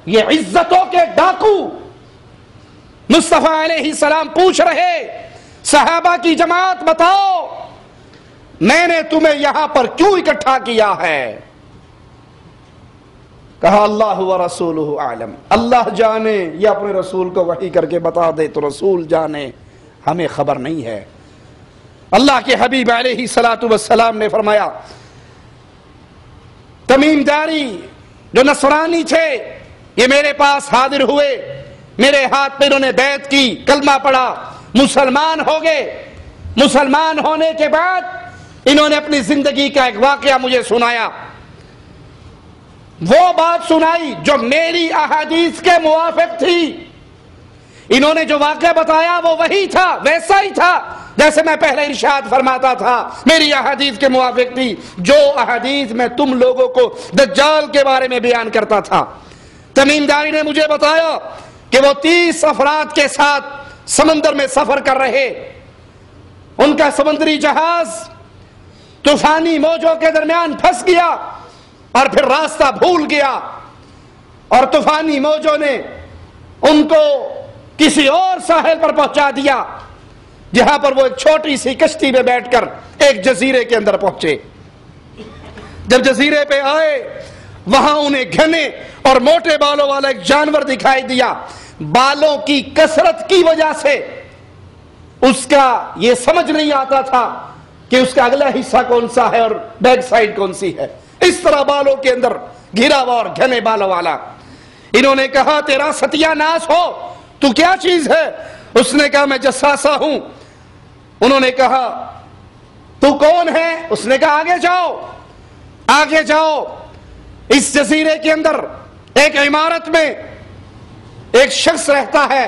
Speaker 1: یہ عزتوں کے ڈاکو۔ مصطفیٰ علیہ السلام پوچھ رہے صحابہ کی جماعت بتاؤ میں نے تمہیں یہاں پر کیوں اکٹھا کیا ہے؟ کہا اللہ و رسولہ اعلم، اللہ جانے، یا اپنے رسول کو وحی کر کے بتا دے تو رسول جانے، ہمیں خبر نہیں ہے۔ اللہ کے حبیب علیہ الصلوۃ والسلام نے فرمایا تمیم داری جو نصرانی تھے یہ میرے پاس حاضر ہوئے، میرے ہاتھ پہ انہوں نے بیعت کی، کلمہ پڑھا، مسلمان ہو گئے۔ مسلمان ہونے کے بعد انہوں نے اپنی زندگی کا ایک واقعہ مجھے سنایا، وہ بات سنائی جو میری احادیث کے موافق تھی۔ انہوں نے جو واقعہ بتایا وہ وہی تھا، ویسا ہی تھا جیسے میں پہلے ارشاد فرماتا تھا، میری احادیث کے موافق تھی۔ جو احادیث میں تم لوگوں کو دجال کے بارے میں بیان کرتا تھا، تمیم داری نے مجھے بتایا کہ وہ 30 افراد کے ساتھ سمندر میں سفر کر رہے، ان کا سمندری جہاز طوفانی موجوں کے درمیان پھنس گیا اور پھر راستہ بھول گیا، اور طوفانی موجوں نے ان کو کسی اور ساحل پر پہنچا دیا جہاں پر وہ ایک چھوٹی سی کشتی میں بیٹھ کر ایک جزیرے کے اندر پہنچے۔ جب جزیرے پہ آئے وہاں انہیں گھنے اور موٹے بالوں والا ایک جانور دکھائی دیا۔ بالوں کی کثرت کی وجہ سے اس کا یہ سمجھ نہیں آتا تھا کہ اس کا اگلا حصہ کون سا ہے اور بیک سائیڈ کون سی ہے، اس طرح بالوں کے اندر گھرا ہوا اور گھنے بالوں والا۔ انہوں نے کہا تیرا ستیہ ناس ہو، تو کیا چیز ہے؟ اس نے کہا میں جساسہ ہوں۔ انہوں نے کہا تو کون ہے؟ اس نے کہا آگے جاؤ، آگے جاؤ۔ اس جزیرے کے اندر ایک عمارت میں ایک شخص رہتا ہے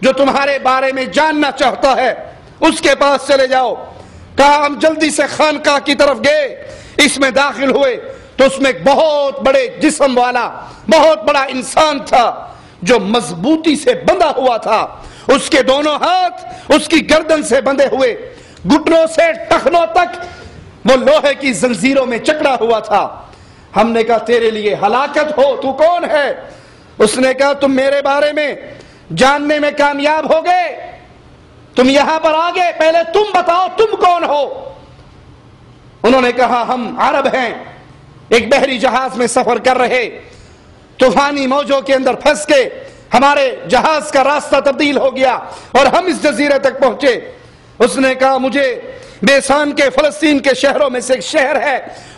Speaker 1: جو تمہارے بارے میں جاننا چاہتا ہے، اس کے پاس چلے جاؤ۔ کہا ہم جلدی سے خانقاہ کی طرف گئے، اس میں داخل ہوئے تو اس میں ایک بہت بڑے جسم والا بہت بڑا انسان تھا جو مضبوطی سے بندھا ہوا تھا، اس کے دونوں ہاتھ اس کی گردن سے بندھے ہوئے، گھٹنوں سے ٹخنوں تک وہ لوہے کی زنجیروں میں جکڑا ہوا تھا۔ ہم نے کہا تیرے لیے ہلاکت ہو، تو کون ہے؟ اس نے کہا تم میرے بارے میں جاننے میں کامیاب ہو گئے، تم یہاں پر آ گئے، پہلے تم بتاؤ تم کون ہو؟ انہوں نے کہا ہم عرب ہیں، ایک بحری جہاز میں سفر کر رہے، طوفانی موجوں کے اندر پھنس کے ہمارے جہاز کا راستہ تبدیل ہو گیا اور ہم اس جزیرے تک پہنچے۔ اس نے کہا مجھے بیسان کے فلسطین کے شہروں میں سے ایک شہر ہے،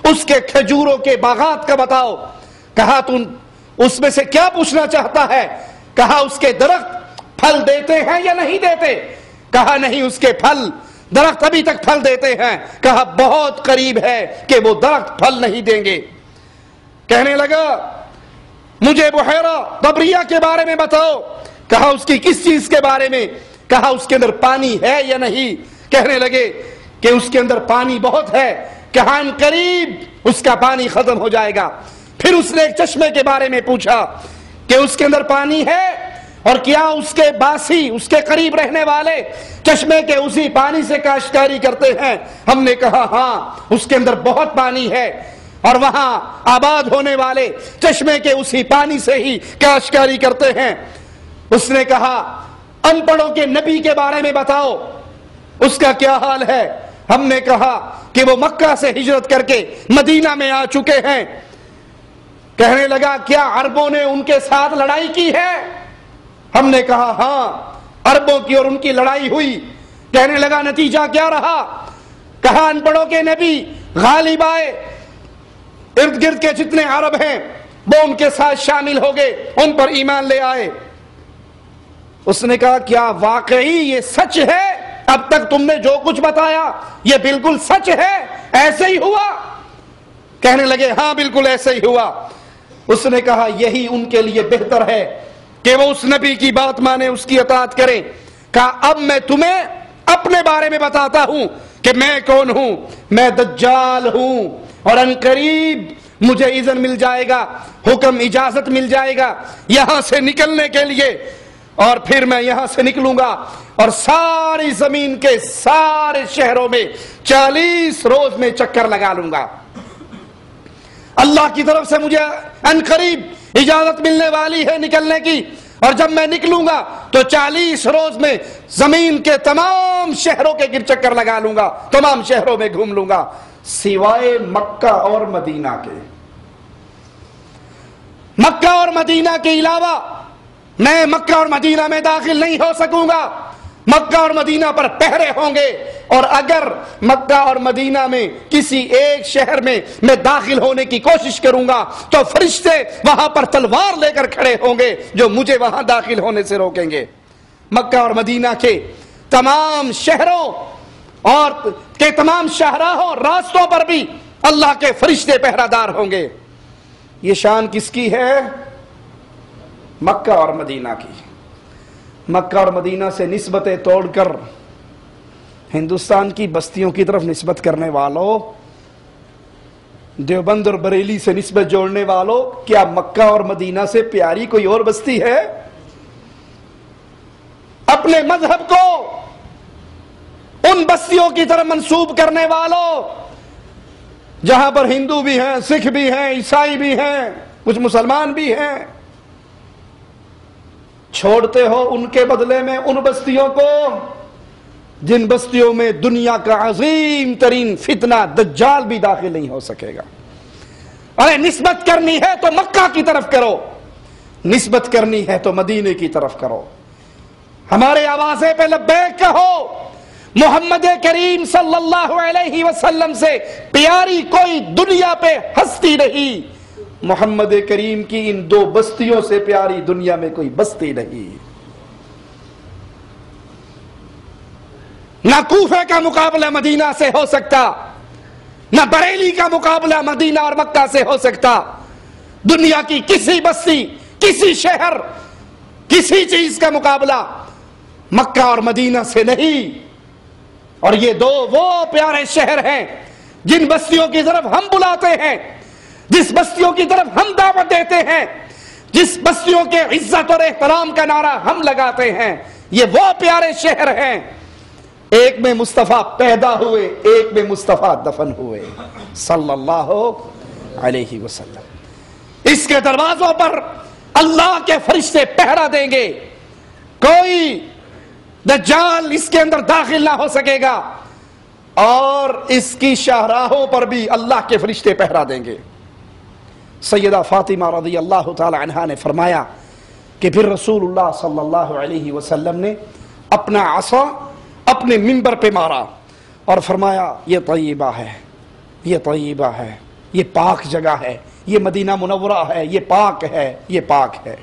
Speaker 1: اس کے کھجوروں کے باغات کا بتاؤ۔ کہا تم اس میں سے کیا پوچھنا چاہتا ہے؟ کہا اس کے درخت پھل دیتے ہیں یا نہیں دیتے؟ کہا نہیں، اس کے پھل درخت ابھی تک پھل دیتے ہیں۔ کہا بہت قریب ہے کہ وہ درخت پھل نہیں دیں گے۔ کہنے لگا مجھے بحیرہ طبریہ کے بارے میں بتاؤ۔ کہا اس کی کس چیز کے بارے میں؟ کہا اس کے اندر پانی ہے یا نہیں؟ کہنے لگے کہ اس کے اندر پانی بہت ہے، کہاں ان قریب اس کا پانی ختم ہو جائے گا۔ پھر اس نے ایک چشمے کے بارے میں پوچھا کہ اس کے اندر پانی ہے اور کیا اس کے باسی، اس کے قریب رہنے والے چشمے کے اسی پانی سے کاشتکاری کرتے ہیں؟ ہم نے کہا ہاں، اس کے اندر بہت پانی ہے اور وہاں آباد ہونے والے چشمے کے اسی پانی سے ہی کاشتکاری کرتے ہیں۔ اس نے کہا ان پڑھوں کے نبی کے بارے میں بتاؤ، اس کا کیا حال ہے؟ ہم نے کہا کہ وہ مکہ سے ہجرت کر کے مدینہ میں آ چکے ہیں۔ کہنے لگا کیا عربوں نے ان کے ساتھ لڑائی کی ہے؟ ہم نے کہا ہاں، عربوں کی اور ان کی لڑائی ہوئی۔ کہنے لگا نتیجہ کیا رہا؟ کہا ان پڑھوں کے نبی غالب آئے، ارد گرد کے جتنے عرب ہیں وہ ان کے ساتھ شامل ہو گئے، ان پر ایمان لے آئے۔ اس نے کہا کیا واقعی یہ سچ ہے؟ اب تک تم نے جو کچھ بتایا یہ بالکل سچ ہے؟ ایسے ہی ہوا؟ کہنے لگے ہاں بالکل ایسے ہی ہوا۔ اس نے کہا یہی ان کے لیے بہتر ہے کہ وہ اس نبی کی بات مانے، اس کی اطاعت کریں۔ کہا اب میں تمہیں اپنے بارے میں بتاتا ہوں کہ میں کون ہوں۔ میں دجال ہوں اور ان قریب مجھے اذن مل جائے گا، حکم اجازت مل جائے گا یہاں سے نکلنے کے لیے، اور پھر میں یہاں سے نکلوں گا اور ساری زمین کے سارے شہروں میں 40 روز میں چکر لگا لوں گا۔ اللہ کی طرف سے مجھے ان قریب اجازت ملنے والی ہے نکلنے کی، اور جب میں نکلوں گا تو 40 روز میں زمین کے تمام شہروں کے گر چکر لگا لوں گا، تمام شہروں میں گھوم لوں گا سوائے مکہ اور مدینہ کے۔ مکہ اور مدینہ کے علاوہ میں مکہ اور مدینہ میں داخل نہیں ہو سکوں گا۔ مکہ اور مدینہ پر پہرے ہوں گے، اور اگر مکہ اور مدینہ میں کسی ایک شہر میں میں داخل ہونے کی کوشش کروں گا تو فرشتے وہاں پر تلوار لے کر کھڑے ہوں گے جو مجھے وہاں داخل ہونے سے روکیں گے۔ مکہ اور مدینہ کے تمام شہروں اور کے تمام شاہراہوں راستوں پر بھی اللہ کے فرشتے پہرہ دار ہوں گے۔ یہ شان کس کی ہے؟ مکہ اور مدینہ کی۔ مکہ اور مدینہ سے نسبتیں توڑ کر ہندوستان کی بستیوں کی طرف نسبت کرنے والوں، دیوبند اور بریلی سے نسبت جوڑنے والوں، کیا مکہ اور مدینہ سے پیاری کوئی اور بستی ہے؟ اپنے مذہب کو ان بستیوں کی طرف منسوب کرنے والوں، جہاں پر ہندو بھی ہیں، سکھ بھی ہیں، عیسائی بھی ہیں، کچھ مسلمان بھی ہیں، چھوڑتے ہو ان کے بدلے میں ان بستیوں کو جن بستیوں میں دنیا کا عظیم ترین فتنہ دجال بھی داخل نہیں ہو سکے گا۔ ارے نسبت کرنی ہے تو مکہ کی طرف کرو، نسبت کرنی ہے تو مدینے کی طرف کرو۔ ہمارے آوازے پہ لبیک کہو۔ محمد کریم صلی اللہ علیہ وسلم سے پیاری کوئی دنیا پہ ہستی نہیں، محمد کریم کی ان دو بستیوں سے پیاری دنیا میں کوئی بستی نہیں۔ نہ کوفہ کا مقابلہ مدینہ سے ہو سکتا، نہ بریلی کا مقابلہ مدینہ اور مکہ سے ہو سکتا۔ دنیا کی کسی بستی، کسی شہر، کسی چیز کا مقابلہ مکہ اور مدینہ سے نہیں۔ اور یہ دو وہ پیارے شہر ہیں جن بستیوں کی طرف ہم بلاتے ہیں، جس بستیوں کی طرف ہم دعوت دیتے ہیں، جس بستیوں کے عزت اور احترام کا نعرہ ہم لگاتے ہیں، یہ وہ پیارے شہر ہیں۔ ایک میں مصطفیٰ پیدا ہوئے، ایک میں مصطفیٰ دفن ہوئے صلی اللہ علیہ وسلم۔ اس کے دروازوں پر اللہ کے فرشتے پہرا دیں گے، کوئی دجال اس کے اندر داخل نہ ہو سکے گا، اور اس کی شاہراہوں پر بھی اللہ کے فرشتے پہرا دیں گے۔ سیدہ فاطمہ رضی اللہ تعالی عنہا نے فرمایا کہ پھر رسول اللہ صلی اللہ علیہ وسلم نے اپنا عصا اپنے منبر پہ مارا اور فرمایا یہ طیبہ ہے، یہ طیبہ ہے، یہ پاک جگہ ہے، یہ مدینہ منورہ ہے، یہ پاک ہے، یہ پاک ہے۔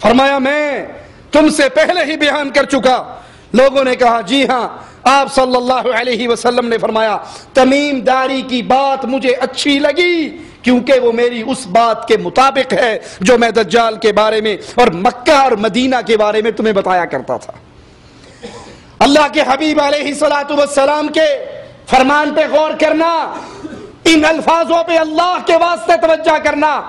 Speaker 1: فرمایا میں تم سے پہلے ہی بیان کر چکا۔ لوگوں نے کہا جی ہاں۔ آپ صلی اللہ علیہ وسلم نے فرمایا تمیم داری کی بات مجھے اچھی لگی، کیونکہ وہ میری اس بات کے مطابق ہے جو میں دجال کے بارے میں اور مکہ اور مدینہ کے بارے میں تمہیں بتایا کرتا تھا۔ اللہ کے حبیب علیہ الصلوۃ والسلام کے فرمان پہ غور کرنا، ان الفاظوں پہ اللہ کے واسطے توجہ کرنا۔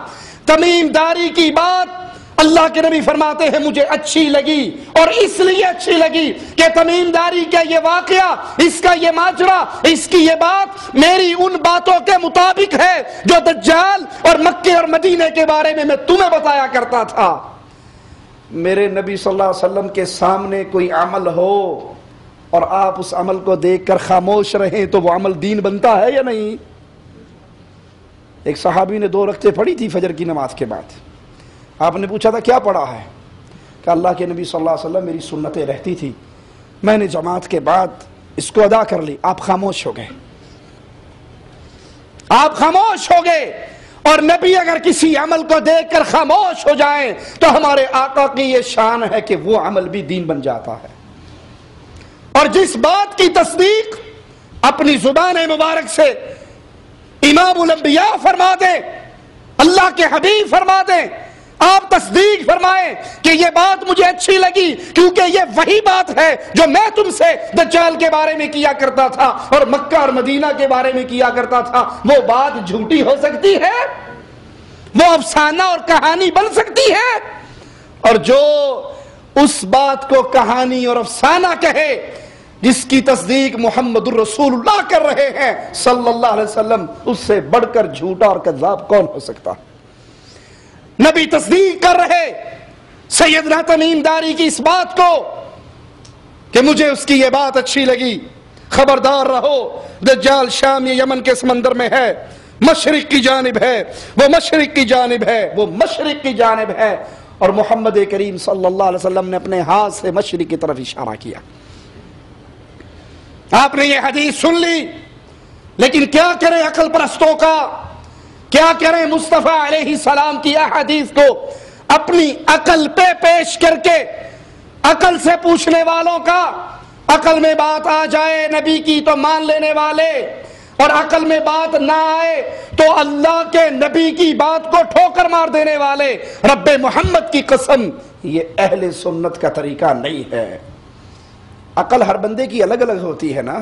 Speaker 1: تمیم داری کی بات اللہ کے نبی فرماتے ہیں مجھے اچھی لگی، اور اس لیے اچھی لگی کہ تمیم داری کا یہ واقعہ، اس کا یہ ماجرا، اس کی یہ بات میری ان باتوں کے مطابق ہے جو دجال اور مکے اور مدینے کے بارے میں تمہیں بتایا کرتا تھا۔ میرے نبی صلی اللہ علیہ وسلم کے سامنے کوئی عمل ہو اور آپ اس عمل کو دیکھ کر خاموش رہیں تو وہ عمل دین بنتا ہے یا نہیں؟ ایک صحابی نے 2 رکعتیں پڑھی تھی فجر کی نماز کے بعد۔ آپ نے پوچھا تھا کیا پڑھا ہے؟ کہ اللہ کے نبی صلی اللہ علیہ وسلم میری سنتیں رہتی تھی، میں نے جماعت کے بعد اس کو ادا کر لی۔ آپ خاموش ہو گئے، آپ خاموش ہو گئے۔ اور نبی اگر کسی عمل کو دیکھ کر خاموش ہو جائیں تو ہمارے آقا کی یہ شان ہے کہ وہ عمل بھی دین بن جاتا ہے۔ اور جس بات کی تصدیق اپنی زبان مبارک سے امام الانبیاء فرما دیں، اللہ کے حبیب فرما دیں، آپ تصدیق فرمائیں کہ یہ بات مجھے اچھی لگی کیونکہ یہ وہی بات ہے جو میں تم سے دجال کے بارے میں کیا کرتا تھا اور مکہ اور مدینہ کے بارے میں کیا کرتا تھا، وہ بات جھوٹی ہو سکتی ہے؟ وہ افسانہ اور کہانی بن سکتی ہے؟ اور جو اس بات کو کہانی اور افسانہ کہے جس کی تصدیق محمد الرسول اللہ کر رہے ہیں صلی اللہ علیہ وسلم، اس سے بڑھ کر جھوٹا اور کذاب کون ہو سکتا؟ نبی تصدیق کر رہے سیدنا تمیم داری کی اس بات کو کہ مجھے اس کی یہ بات اچھی لگی، خبردار رہو دجال شام یا یمن کے سمندر میں ہے، مشرق کی جانب ہے، وہ مشرق کی جانب ہے، وہ مشرق کی جانب ہے۔ اور محمد کریم صلی اللہ علیہ وسلم نے اپنے ہاتھ سے مشرق کی طرف اشارہ کیا۔ آپ نے یہ حدیث سن لی، لیکن کیا کریں عقل پرستوں کا، کیا کریں مصطفیٰ علیہ السلام کی احادیث کو اپنی عقل پہ پیش کر کے، عقل سے پوچھنے والوں کا عقل میں بات آ جائے نبی کی تو مان لینے والے، اور عقل میں بات نہ آئے تو اللہ کے نبی کی بات کو ٹھوکر مار دینے والے۔ رب محمد کی قسم یہ اہل سنت کا طریقہ نہیں ہے۔ عقل ہر بندے کی الگ الگ ہوتی ہے نا،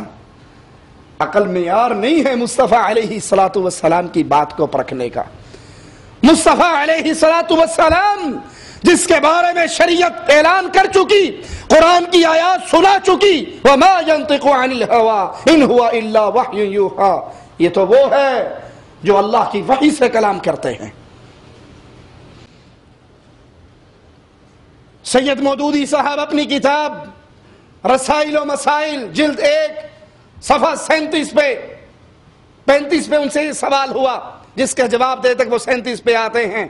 Speaker 1: عقل معیار نہیں ہے مصطفیٰ علیہ الصلوۃ والسلام کی بات کو پرکھنے کا۔ مصطفیٰ علیہ الصلوۃ والسلام جس کے بارے میں شریعت اعلان کر چکی، قرآن کی آیات سنا چکی، وما ينطق عن الهوى ان هو الا وحی یوحى، یہ تو وہ ہے جو اللہ کی وحی سے کلام کرتے ہیں۔ سید مودودی صاحب اپنی کتاب رسائل و مسائل جلد 1 صفحہ 37 پہ 35 پہ ان سے یہ سوال ہوا، جس کا جواب دے تک وہ 37 پہ آتے ہیں۔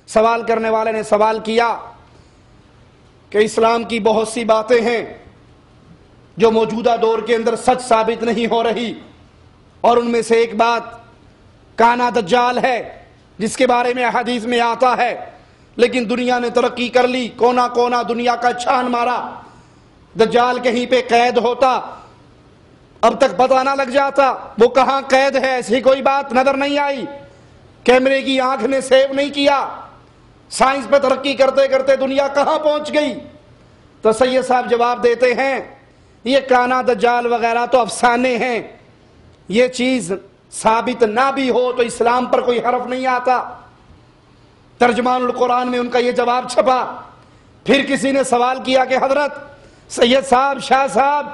Speaker 1: سوال کرنے والے نے سوال کیا کہ اسلام کی بہت سی باتیں ہیں جو موجودہ دور کے اندر سچ ثابت نہیں ہو رہی، اور ان میں سے ایک بات کانا دجال ہے جس کے بارے میں احادیث میں آتا ہے، لیکن دنیا نے ترقی کر لی، کونا کونا دنیا کا چھان مارا، دجال کہیں پہ قید ہوتا اب تک پتہ نہ لگ جاتا وہ کہاں قید ہے، ایسی کوئی بات نظر نہیں آئی، کیمرے کی آنکھ نے سیو نہیں کیا، سائنس پہ ترقی کرتے کرتے دنیا کہاں پہنچ گئی۔ تو سید صاحب جواب دیتے ہیں یہ کانا دجال وغیرہ تو افسانے ہیں، یہ چیز ثابت نہ بھی ہو تو اسلام پر کوئی حرف نہیں آتا۔ ترجمان القرآن میں ان کا یہ جواب چھپا۔ پھر کسی نے سوال کیا کہ حضرت سید صاحب، شاہ صاحب،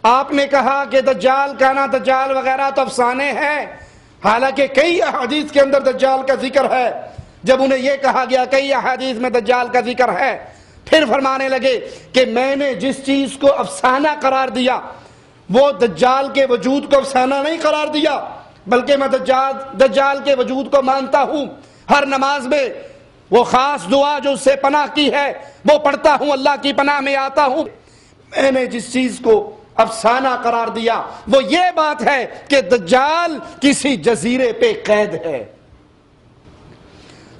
Speaker 1: آپ نے کہا کہ دجال کانا دجال وغیرہ تو افسانے ہیں، حالانکہ کئی احادیث کے اندر دجال کا ذکر ہے۔ جب انہیں یہ کہا گیا کئی احادیث میں دجال کا ذکر ہے، پھر فرمانے لگے کہ میں نے جس چیز کو افسانہ قرار دیا وہ دجال کے وجود کو افسانہ نہیں قرار دیا، بلکہ میں دجال کے وجود کو مانتا ہوں، ہر نماز میں وہ خاص دعا جو اس سے پناہ کی ہے وہ پڑھتا ہوں، اللہ کی پناہ میں آتا ہوں۔ میں نے جس چیز کو افسانہ قرار دیا وہ یہ بات ہے کہ دجال کسی جزیرے پہ قید ہے۔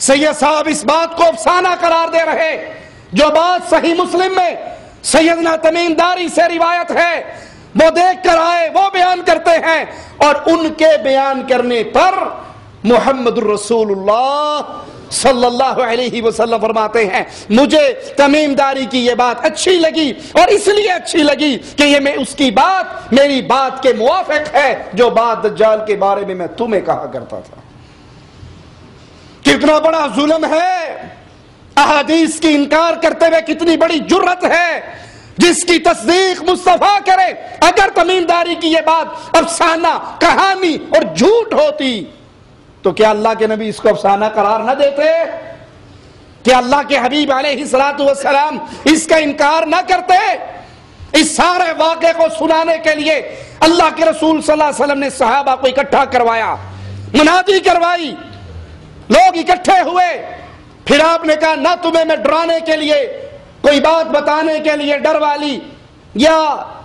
Speaker 1: سید صاحب اس بات کو افسانہ قرار دے رہے، جو بات صحیح مسلم میں سیدنا تمیم داری سے روایت ہے وہ دیکھ کر آئے، وہ بیان کرتے ہیں، اور ان کے بیان کرنے پر محمد الرسول اللہ صلی اللہ علیہ وسلم فرماتے ہیں مجھے تمیم داری کی یہ بات اچھی لگی، اور اس لیے اچھی لگی کہ یہ میں اس کی بات میری بات کے موافق ہے جو بات دجال کے بارے میں تمہیں کہا کرتا تھا۔ کتنا بڑا ظلم ہے، احادیث کی انکار کرتے ہوئے کتنی بڑی جرت ہے جس کی تصدیق مصطفیٰ کرے۔ اگر تمیم داری کی یہ بات افسانہ، کہانی اور جھوٹ ہوتی تو کیا اللہ کے نبی اس کو افسانہ قرار نہ دیتے؟ کیا اللہ کے حبیب علیہ السلام اس کا انکار نہ کرتے؟ اس سارے واقعے کو سنانے کے لیے اللہ کے رسول صلی اللہ علیہ وسلم نے صحابہ کو اکٹھا کروایا، منادی کروائی، لوگ اکٹھے ہوئے، پھر آپ نے کہا نہ تمہیں میں ڈرانے کے لیے، کوئی بات بتانے کے لیے ڈر والی یا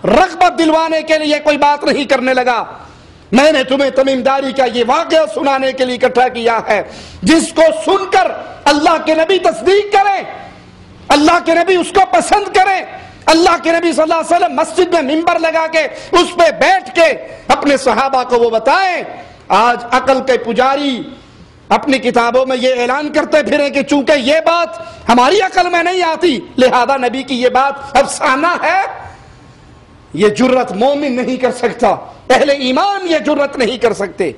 Speaker 1: رغبت دلوانے کے لیے کوئی بات نہیں کرنے لگا، میں نے تمہیں تمیم داری کا یہ واقعہ سنانے کے لیے اکٹھا کیا ہے جس کو سن کر اللہ کے نبی تصدیق کریں، اللہ کے نبی اس کو پسند کریں، اللہ کے نبی صلی اللہ علیہ وسلم مسجد میں منبر لگا کے اس پہ بیٹھ کے اپنے صحابہ کو وہ بتائیں۔ آج عقل کے پجاری اپنی کتابوں میں یہ اعلان کرتے پھریں کہ چونکہ یہ بات ہماری عقل میں نہیں آتی لہذا نبی کی یہ بات افسانہ ہے۔ یہ جرت مومن نہیں کر سکتا، اہل ایمان یہ جرت نہیں کر سکتے۔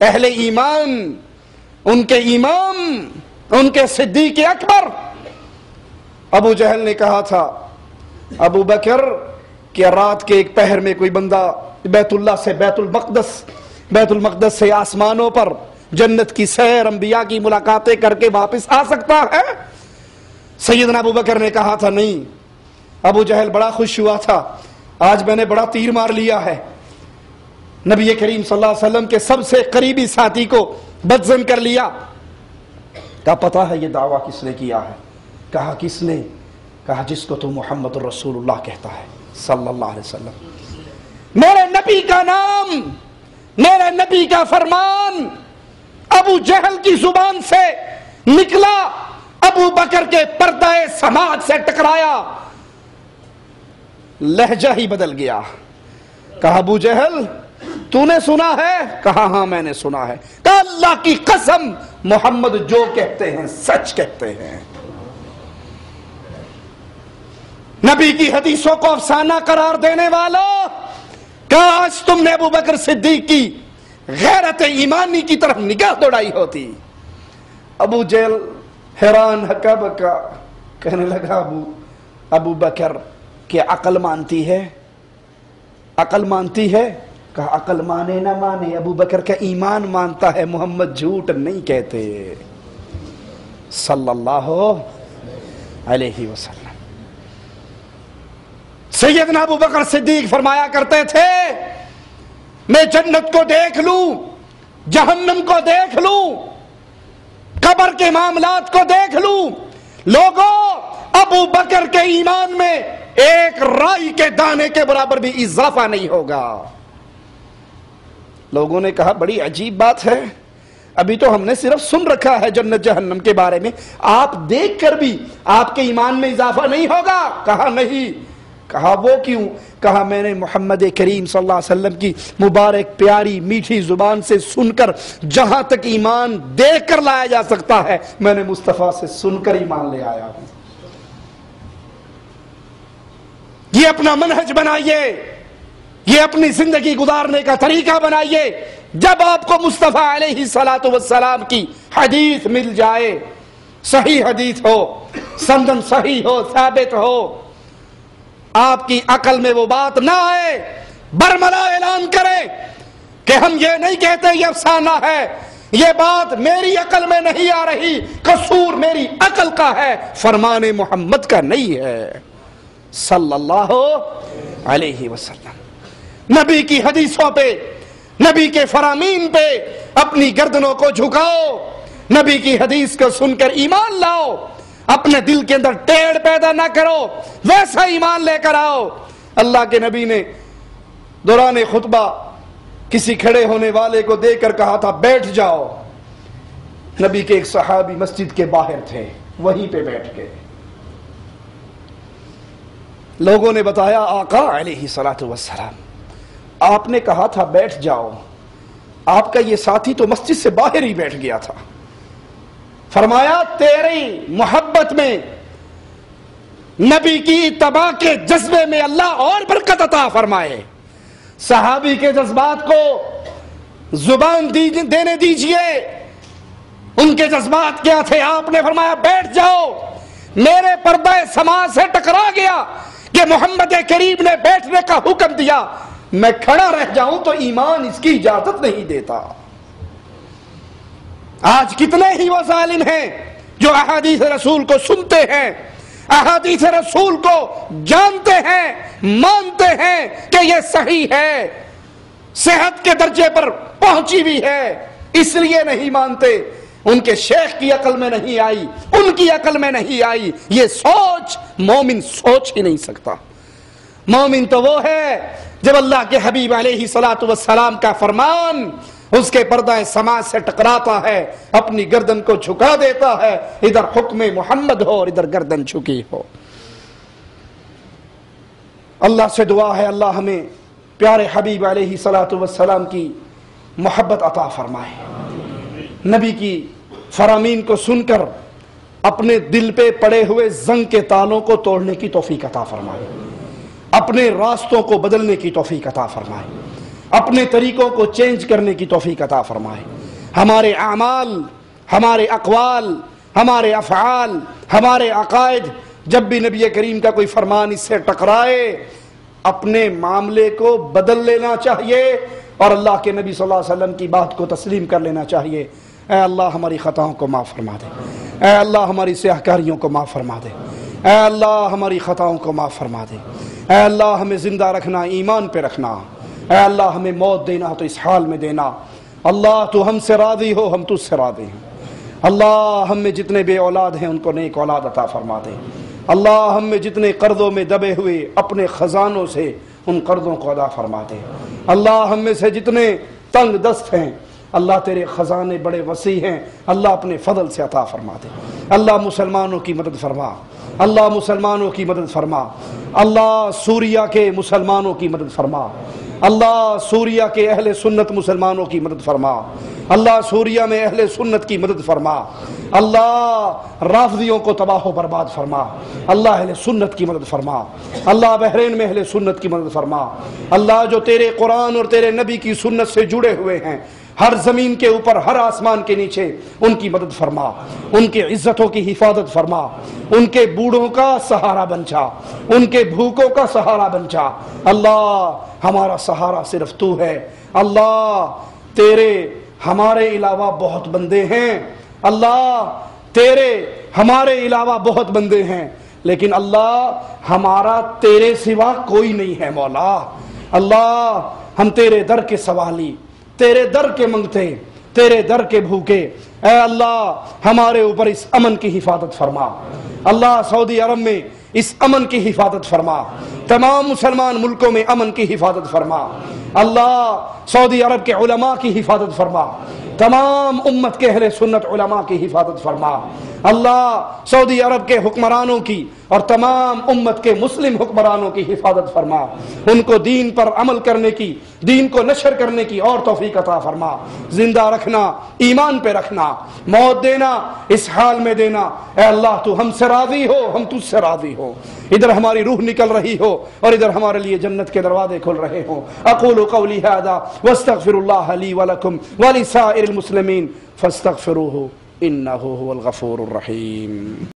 Speaker 1: اہل ایمان، ان کے امام، ان کے صدیق اکبر ابو جہل نے کہا تھا ابو بکر کہ رات کے ایک پہر میں کوئی بندہ بیت اللہ سے بیت المقدس سے آسمانوں پر جنت کی سیر، انبیاء کی ملاقاتیں کر کے واپس آ سکتا ہے؟ سیدنا ابو بکر نے کہا تھا نہیں۔ ابو جہل بڑا خوش ہوا تھا، آج میں نے بڑا تیر مار لیا ہے، نبی کریم صلی اللہ علیہ وسلم کے سب سے قریبی ساتھی کو بدظن کر لیا۔ کیا پتا ہے یہ دعویٰ کس نے کیا ہے؟ کہا کس نے؟ کہا جس کو تو محمد رسول اللہ کہتا ہے صلی اللہ علیہ وسلم۔ میرے نبی کا نام، میرے نبی کا فرمان ابو جہل کی زبان سے نکلا، ابو بکر کے پردہ سماعت سے ٹکرایا، لہجہ ہی بدل گیا۔ کہا ابو جہل تو نے سنا ہے؟ کہا ہاں میں نے سنا ہے۔ کہا اللہ کی قسم محمد جو کہتے ہیں سچ کہتے ہیں۔ نبی کی حدیثوں کو افسانہ قرار دینے والا، کاش تم نے ابو بکر صدیق کی غیرت ایمانی کی طرف نگاہ دوڑائی ہوتی۔ ابو جہل حیران ہکا بکا، کہنے لگا ابو بکر کہ عقل مانتی ہے؟ عقل مانتی ہے؟ کہا عقل مانے نہ مانے ابو بکر کا ایمان مانتا ہے، محمد جھوٹ نہیں کہتے صلی اللہ علیہ وسلم۔ سیدنا ابو بکر صدیق فرمایا کرتے تھے میں جنت کو دیکھ لوں، جہنم کو دیکھ لوں، قبر کے معاملات کو دیکھ لوں، لوگوں ابو بکر کے ایمان میں ایک رائی کے دانے کے برابر بھی اضافہ نہیں ہوگا۔ لوگوں نے کہا بڑی عجیب بات ہے، ابھی تو ہم نے صرف سن رکھا ہے جنت جہنم کے بارے میں، آپ دیکھ کر بھی آپ کے ایمان میں اضافہ نہیں ہوگا؟ کہا نہیں۔ کہا وہ کیوں؟ کہا میں نے محمد کریم صلی اللہ علیہ وسلم کی مبارک پیاری میٹھی زبان سے سن کر جہاں تک ایمان دیکھ کر لایا جا سکتا ہے میں نے مصطفیٰ سے سن کر ایمان لے آیا ہوں۔ یہ اپنا منہج بنائیے، یہ اپنی زندگی گزارنے کا طریقہ بنائیے۔ جب آپ کو مصطفیٰ علیہ السلام کی حدیث مل جائے، صحیح حدیث ہو، سندن صحیح ہو، ثابت ہو، آپ کی عقل میں وہ بات نہ آئے، برملا اعلان کرے کہ ہم یہ نہیں کہتے یہ افسانہ ہے، یہ بات میری عقل میں نہیں آ رہی، قصور میری عقل کا ہے، فرمان محمد کا نہیں ہے صلی اللہ علیہ وسلم۔ نبی کی حدیثوں پہ، نبی کے فرامین پہ اپنی گردنوں کو جھکاؤ، نبی کی حدیث کو سن کر ایمان لاؤ، اپنے دل کے اندر ٹیڑھ پیدا نہ کرو، ویسا ایمان لے کر آؤ۔ اللہ کے نبی نے دوران خطبہ کسی کھڑے ہونے والے کو دیکھ کر کہا تھا بیٹھ جاؤ۔ نبی کے ایک صحابی مسجد کے باہر تھے، وہیں پہ بیٹھ گئے۔ لوگوں نے بتایا آقا علیہ الصلوۃ والسلام آپ نے کہا تھا بیٹھ جاؤ، آپ کا یہ ساتھی تو مسجد سے باہر ہی بیٹھ گیا تھا۔ فرمایا تیری محبت میں، نبی کی اتباع کے جذبے میں اللہ اور برکت عطا فرمائے۔ صحابی کے جذبات کو زبان دینے دیجئے، ان کے جذبات کیا تھے؟ آپ نے فرمایا بیٹھ جاؤ، میرے پردہ سما سے ٹکرا گیا کہ محمد کریم نے بیٹھنے کا حکم دیا، میں کھڑا رہ جاؤں تو ایمان اس کی اجازت نہیں دیتا۔ آج کتنے ہی وہ ظالم ہیں جو احادیث رسول کو سنتے ہیں، احادیث رسول کو جانتے ہیں، مانتے ہیں کہ یہ صحیح ہے، صحت کے درجے پر پہنچی بھی ہے، اس لیے نہیں مانتے۔ ان کے شیخ کی عقل میں نہیں آئی، ان کی عقل میں نہیں آئی، یہ سوچ مومن سوچ ہی نہیں سکتا۔ مومن تو وہ ہے جب اللہ کے حبیب علیہ الصلوۃ والسلام کا فرمان اس کے پردہ سما سے ٹکراتا ہے، اپنی گردن کو جھکا دیتا ہے، ادھر حکم محمد ہو اور ادھر گردن جھکی ہو۔ اللہ سے دعا ہے اللہ ہمیں پیارے حبیب علیہ الصلوۃ والسلام کی محبت عطا فرمائے، نبی کی فرامین کو سن کر اپنے دل پہ پڑے ہوئے زنگ کے تالوں کو توڑنے کی توفیق عطا فرمائے، اپنے راستوں کو بدلنے کی توفیق عطا فرمائے، اپنے طریقوں کو چینج کرنے کی توفیق عطا فرمائے۔ ہمارے اعمال، ہمارے اقوال، ہمارے افعال، ہمارے عقائد، جب بھی نبی کریم کا کوئی فرمان اس سے ٹکرائے اپنے معاملے کو بدل لینا چاہیے اور اللہ کے نبی صلی اللہ علیہ وسلم کی بات کو تسلیم کر لینا چاہیے۔ اے اللہ ہماری خطاؤں کو معاف فرما دے، اے اللہ ہماری سیاہکاریوں کو معاف فرما دے، اے اللہ ہماری خطاؤں کو معاف فرما دے، اے اللہ ہمیں زندہ رکھنا، ایمان پہ رکھنا، اے اللہ ہمیں موت دینا تو اس حال میں دینا۔ اللہ تو ہم سے راضی ہو، ہم تجھ سے راضی ہیں۔ اللہ ہم میں جتنے بے اولاد ہیں ان کو نیک اولاد عطا فرما دے۔ اللہ ہم میں جتنے قرضوں میں دبے ہوئے اپنے خزانوں سے ان قرضوں کو ادا فرما دے۔ اللہ ہم میں سے جتنے تنگ دست ہیں، اللہ تیرے خزانے بڑے وسیع ہیں، اللہ اپنے فضل سے عطا فرما دے۔ اللہ مسلمانوں کی مدد فرما، اللہ مسلمانوں کی مدد فرما، اللہ سوریہ کے مسلمانوں کی مدد فرما، اللہ سوریہ کے اہل سنت مسلمانوں کی مدد فرما، اللہ سوریہ میں اہل سنت کی مدد فرما، اللہ رافضیوں کو تباہ و برباد فرما، اللہ اہل سنت کی مدد فرما، اللہ بحرین میں اہل سنت کی مدد فرما، اللہ جو تیرے قرآن اور تیرے نبی کی سنت سے جڑے ہوئے ہیں ہر زمین کے اوپر ہر آسمان کے نیچے ان کی مدد فرما، ان کی عزتوں کی حفاظت فرما، ان کے بوڑھوں کا سہارا بن جا، ان کے بھوکوں کا سہارا بن جا۔ اللہ ہمارا سہارا صرف تو ہے، اللہ تیرے ہمارے علاوہ بہت بندے ہیں، اللہ تیرے ہمارے علاوہ بہت بندے ہیں، لیکن اللہ ہمارا تیرے سوا کوئی نہیں ہے مولا۔ اللہ ہم تیرے در کے سوالی، تیرے در کے منگتے، تیرے در کے بھوکے، اے اللہ ہمارے اوپر اس امن کی حفاظت فرما۔ اللہ سعودی عرب میں اس امن کی حفاظت فرما، تمام مسلمان ملکوں میں امن کی حفاظت فرما۔ اللہ سعودی عرب کے علماء کی حفاظت فرما، تمام امت کے اہل سنت علماء کی حفاظت فرما۔ اللہ سعودی عرب کے حکمرانوں کی اور تمام امت کے مسلم حکمرانوں کی حفاظت فرما، ان کو دین پر عمل کرنے کی، دین کو نشر کرنے کی اور توفیق عطا فرما، زندہ رکھنا، ایمان پہ رکھنا، موت دینا اس حال میں دینا۔ اے اللہ تو ہم سے راضی ہو، ہم تجھ سے راضی ہو، ادھر ہماری روح نکل رہی ہو اور ادھر ہمارے لیے جنت کے دروازے کھل رہے ہوں۔ اقول قولی ھذا واستغفر اللہ لی ولکم ولسائر المسلمین فاستغفروہ انہ ھو الغفور الرحیم۔